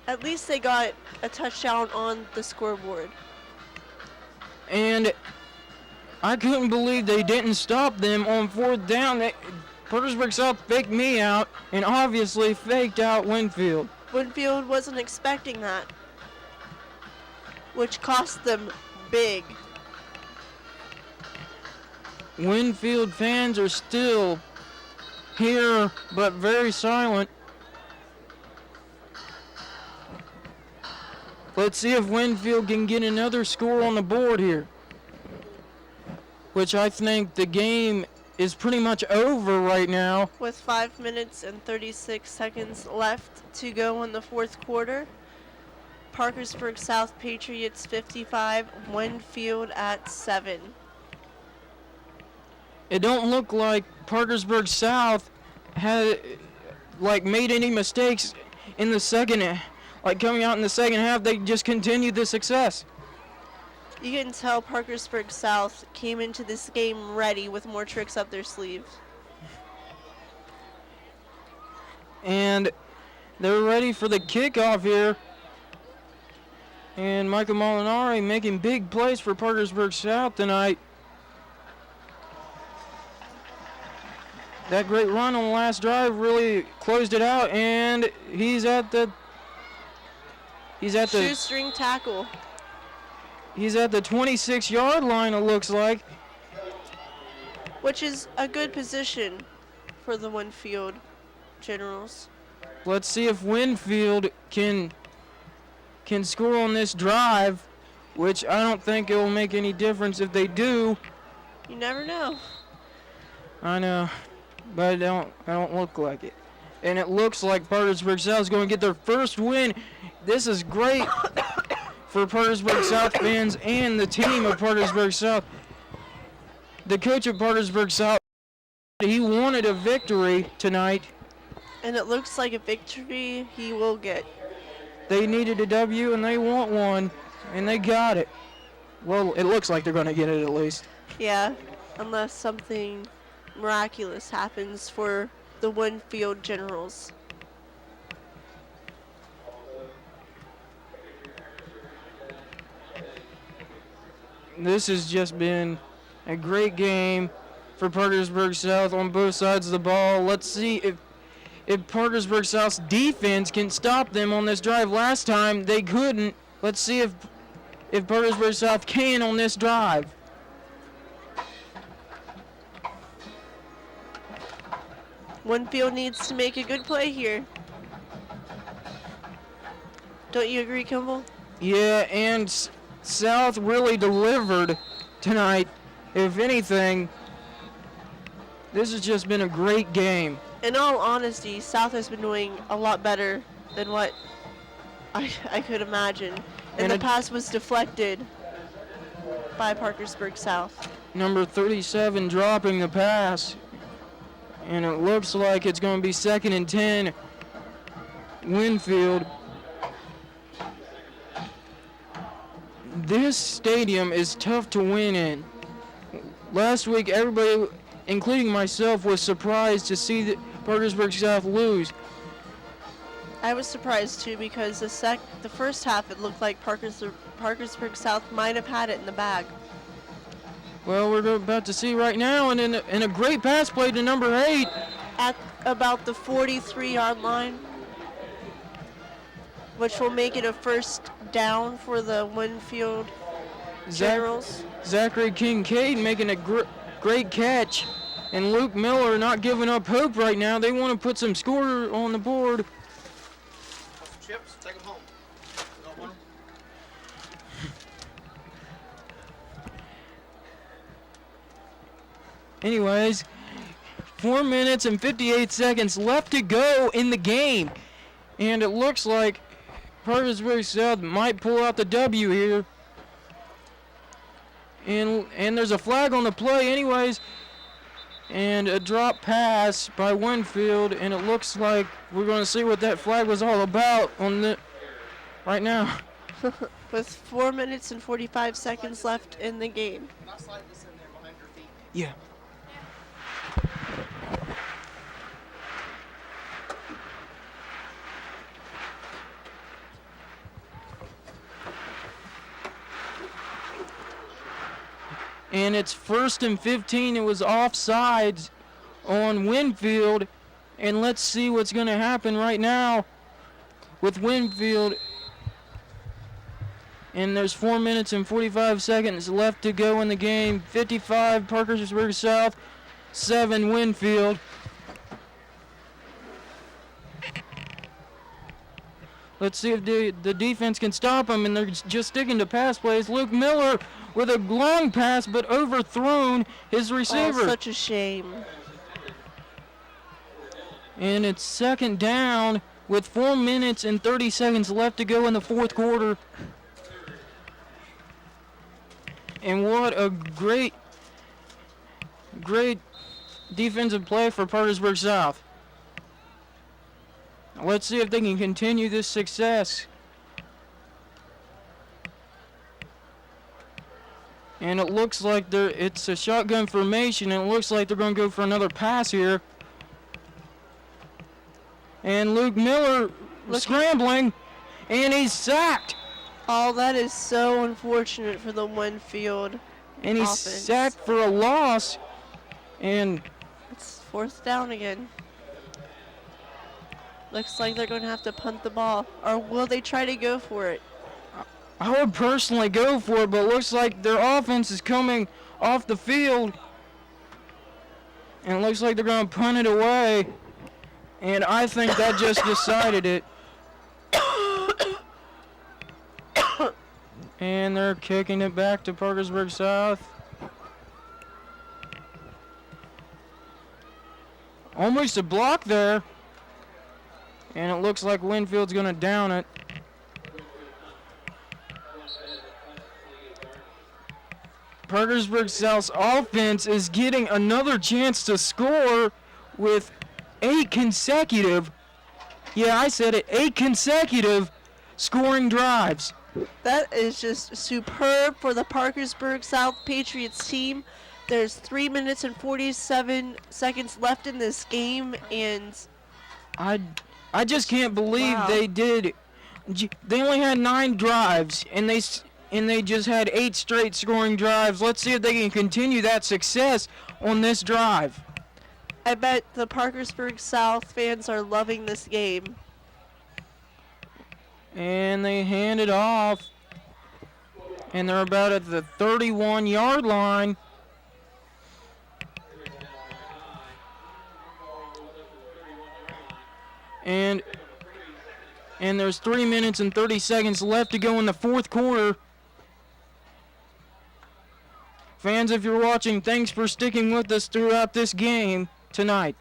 At least they got a touchdown on the scoreboard. And I couldn't believe they didn't stop them on 4th down. Parkersburg South faked me out and obviously faked out Winfield. Winfield wasn't expecting that, which cost them big. Winfield fans are still here, but very silent. Let's see if Winfield can get another score on the board here, which I think the game is pretty much over right now. With 5 minutes and 36 seconds left to go in the 4th quarter, Parkersburg South Patriots 55, Winfield at 7. It don't look like Parkersburg South had made any mistakes in the second, coming out in the second half. They just continued the success. You can tell Parkersburg South came into this game ready with more tricks up their sleeves. And they're ready for the kickoff here. And Michael Molinari making big plays for Parkersburg South tonight. That great run on the last drive really closed it out, and he's at the shoestring tackle. He's at the 26-yard line, it looks like. Which is a good position for the Winfield Generals. Let's see if Winfield can score on this drive, which I don't think it will make any difference if they do. You never know. I know, but I don't look like it. And it looks like Parkersburg South is going to get their first win. This is great for Parkersburg South fans and the team of Parkersburg South. The coach of Parkersburg South, he wanted a victory tonight. And it looks like a victory he will get. They needed a W and they want one, and they got it. Well, it looks like they're going to get it at least. Yeah, unless something miraculous happens for the Winfield Generals. This has just been a great game for Parkersburg South on both sides of the ball. Let's see if Parkersburg South's defense can stop them on this drive. Last time they couldn't. Let's see if Parkersburg South can on this drive. Winfield needs to make a good play here. Don't you agree, Kimball? Yeah, and South really delivered tonight. If anything, This has just been a great game. In all honesty, South has been doing a lot better than what I could imagine. And the pass was deflected by Parkersburg South. Number 37 dropping the pass. And it looks like it's going to be 2nd and 10. Winfield. This stadium is tough to win in. Last week, everybody, including myself, was surprised to see that Parkersburg South lose. I was surprised too because the first half it looked like Parkersburg South might have had it in the bag. Well, we're about to see right now, and in a great pass play to number 8. At about the 43-yard line, which will make it a first down for the Winfield Generals. Zachary Kincaid making a great catch, and Luke Miller not giving up hope right now. They want to put some score on the board. Chips, take them home. You don't want 'em? Anyways, 4 minutes and 58 seconds left to go in the game. And it looks like Parkersburg South might pull out the W here. And there's a flag on the play anyways. And a drop pass by Winfield. And it looks like we're going to see what that flag was all about right now. With 4 minutes and 45 seconds left in the game. Not slide this in there behind your feet. Yeah. And it's 1st and 15. It was offsides on Winfield. And let's see what's going to happen right now with Winfield. And there's 4 minutes and 45 seconds left to go in the game. 55 Parkersburg South, 7 Winfield. Let's see if the defense can stop them, and they're just sticking to pass plays. Luke Miller with a long pass, but overthrown his receiver. Oh, such a shame. And it's 2nd down with 4 minutes and 30 seconds left to go in the 4th quarter. And what a great defensive play for Parkersburg South. Let's see if they can continue this success. And it looks like it's a shotgun formation, and it looks like they're going to go for another pass here. And Luke Miller scrambling, and he's sacked. Oh, that is so unfortunate for the Winfield And he's offense. sacked for a loss. And It's 4th down again. Looks like they're going to have to punt the ball. Or will they try to go for it? I would personally go for it, but it looks like their offense is coming off the field. And it looks like they're going to punt it away. And I think that just decided it. And they're kicking it back to Parkersburg South. Almost a block there. And it looks like Winfield's going to down it. Parkersburg South's offense is getting another chance to score with 8 consecutive, yeah, I said it, 8 consecutive scoring drives. That is just superb for the Parkersburg South Patriots team. There's 3 minutes and 47 seconds left in this game, and I just can't believe Wow. they did. They only had 9 drives, and they just had 8 straight scoring drives. Let's see if they can continue that success on this drive. I bet the Parkersburg South fans are loving this game. And they hand it off. And they're about at the 31-yard line. And there's 3 minutes and 30 seconds left to go in the 4th quarter. Fans, if you're watching, thanks for sticking with us throughout this game tonight.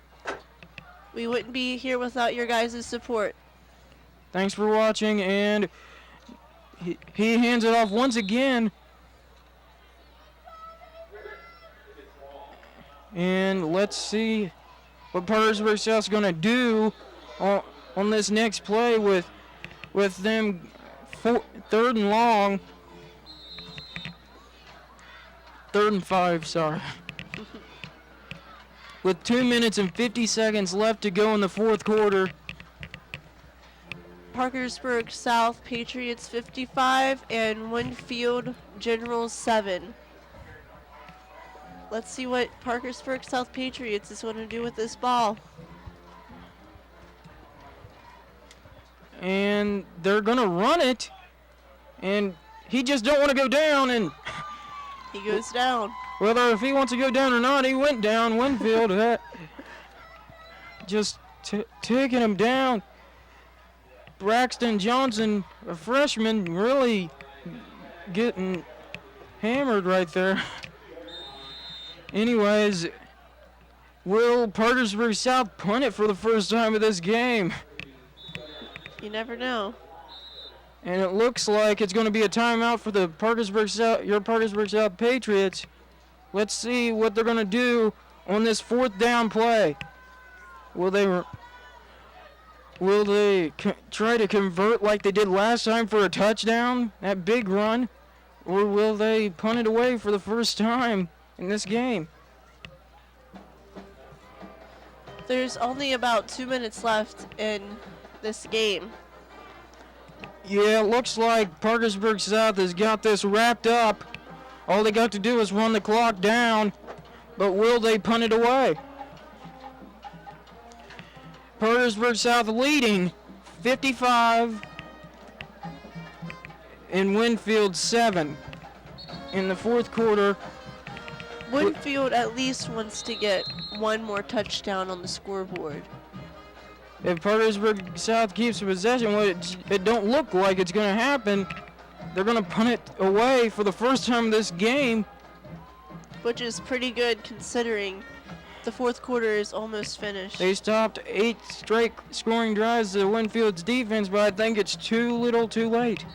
We wouldn't be here without your guys' support. Thanks for watching, and he hands it off once again. And let's see what Parkersburg South's going to do on this next play with them third and long. 3rd and 5, sorry. With 2 minutes and 50 seconds left to go in the fourth quarter. Parkersburg South Patriots 55 and Winfield Generals 7. Let's see what Parkersburg South Patriots is going to do with this ball. And they're going to run it. And he just don't want to go down. And he goes down. whether if he wants to go down or not, he went down. Winfield just taking him down. Braxton Johnson, a freshman, really getting hammered right there. Anyways, will Parkersburg South punt it for the first time of this game? You never know. And it looks like it's going to be a timeout for the Parkersburg South Patriots. Let's see what they're going to do on this 4th down play. Will they try to convert like they did last time for a touchdown, that big run? Or will they punt it away for the first time in this game? There's only about 2 minutes left in this game. Yeah, it looks like Parkersburg South has got this wrapped up. All they got to do is run the clock down, but will they punt it away? Parkersburg South leading 55 and Winfield 7 in the fourth quarter. Winfield at least wants to get one more touchdown on the scoreboard. If Parkersburg South keeps possession, it don't look like it's going to happen. They're going to punt it away for the first time this game. Which is pretty good considering the fourth quarter is almost finished. They stopped 8 straight scoring drives to Winfield's defense, but I think it's too little too late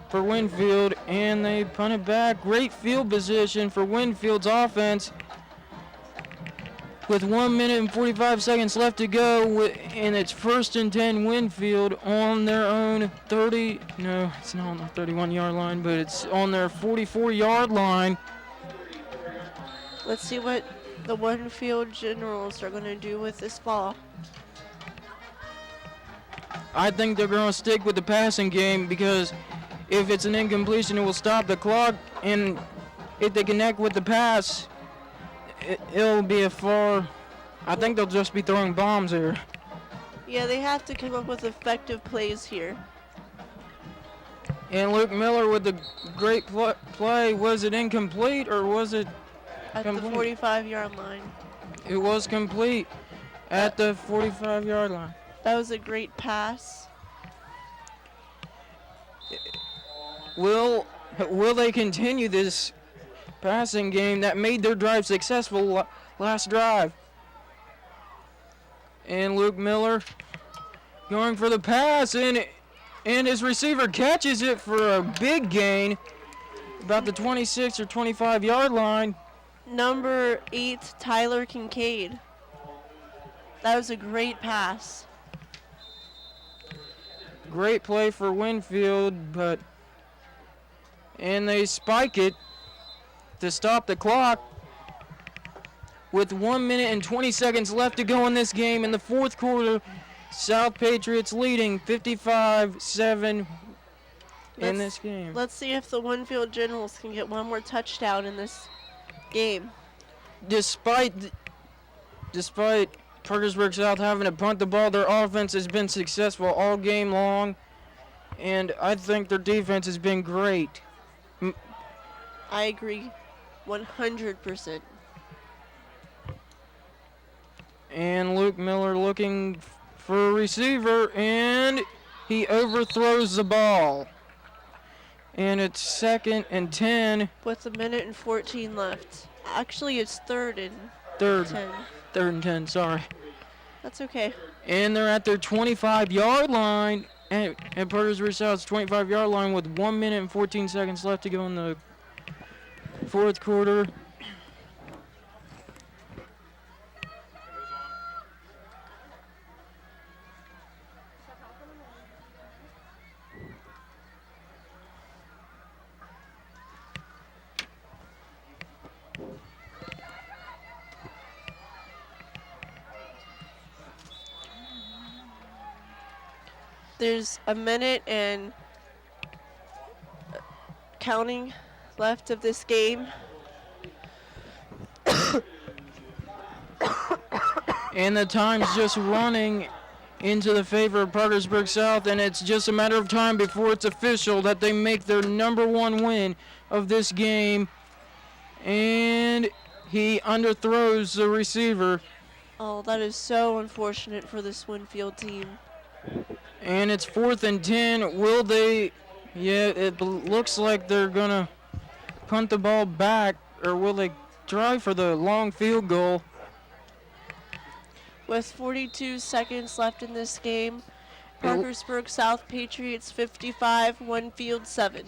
for Winfield, and they punt it back. Great field position for Winfield's offense. With 1 minute and 45 seconds left to go, and it's 1st and 10 Winfield on their own 30, no, it's not on the 31-yard line, but it's on their 44-yard line. Let's see what the Winfield Generals are going to do with this ball. I think they're going to stick with the passing game because if it's an incompletion, it will stop the clock, and if they connect with the pass, it'll be I think they'll just be throwing bombs here. Yeah, they have to come up with effective plays here. And Luke Miller with the great play. Was it incomplete or was it at complete? The 45-yard line? It was complete at the 45-yard line. That was a great pass. Will they continue this passing game that made their drive successful last drive? And Luke Miller going for the pass, and his receiver catches it for a big gain about the 26 or 25-yard line. Number 8, Tyler Kincaid. That was a great pass. Great play for Winfield, and they spike it to stop the clock. With 1 minute and 20 seconds left to go in this game in the fourth quarter, South Patriots leading 55-7 in this game. Let's see if the Winfield Generals can get one more touchdown in this game. Despite Parkersburg South having to punt the ball, their offense has been successful all game long, and I think their defense has been great. I agree 100%. And Luke Miller looking for a receiver, and he overthrows the ball. And it's 2nd and 10. with a minute and 14 left. Actually, it's third and Third 10. and 10, sorry. That's okay. And they're at their 25-yard line. And Parkersburg South's 25-yard line with 1 minute and 14 seconds left to go in the fourth quarter. There's a minute and counting left of this game. And the time's just running into the favor of Parkersburg South, and it's just a matter of time before it's official that they make their number 1 win of this game. And he underthrows the receiver. Oh, that is so unfortunate for this Winfield team. And it's 4th and 10. Will they? Yeah, it looks like they're going to punt the ball back, or will they try for the long field goal? With 42 seconds left in this game, Parkersburg South Patriots 55, Winfield 7.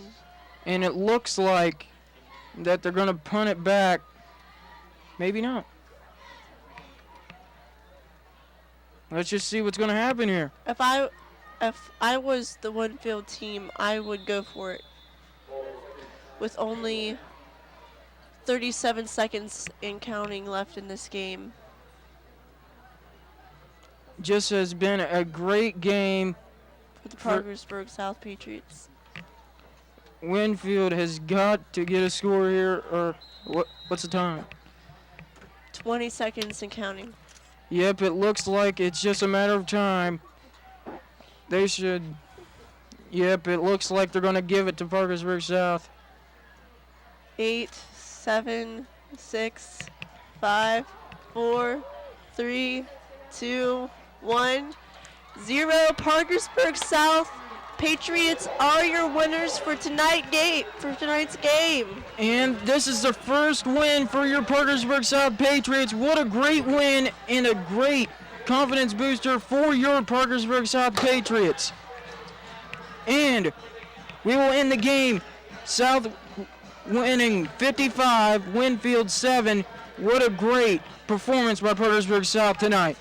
And it looks like that they're going to punt it back. Maybe not. Let's just see what's going to happen here. If I was the Winfield team, I would go for it. With only 37 seconds and counting left in this game. Just has been a great game. For the Parkersburg South Patriots. Winfield has got to get a score here, or what's the time? 20 seconds and counting. Yep, it looks like it's just a matter of time. They should. Yep, it looks like they're going to give it to Parkersburg South. 8, 7, 6, 5, 4, 3, 2, 1, 0. Parkersburg South Patriots are your winners for tonight's game. And this is the first win for your Parkersburg South Patriots. What a great win and a great confidence booster for your Parkersburg South Patriots. And we will end the game. South winning 55, Winfield 7. What a great performance by Parkersburg South tonight.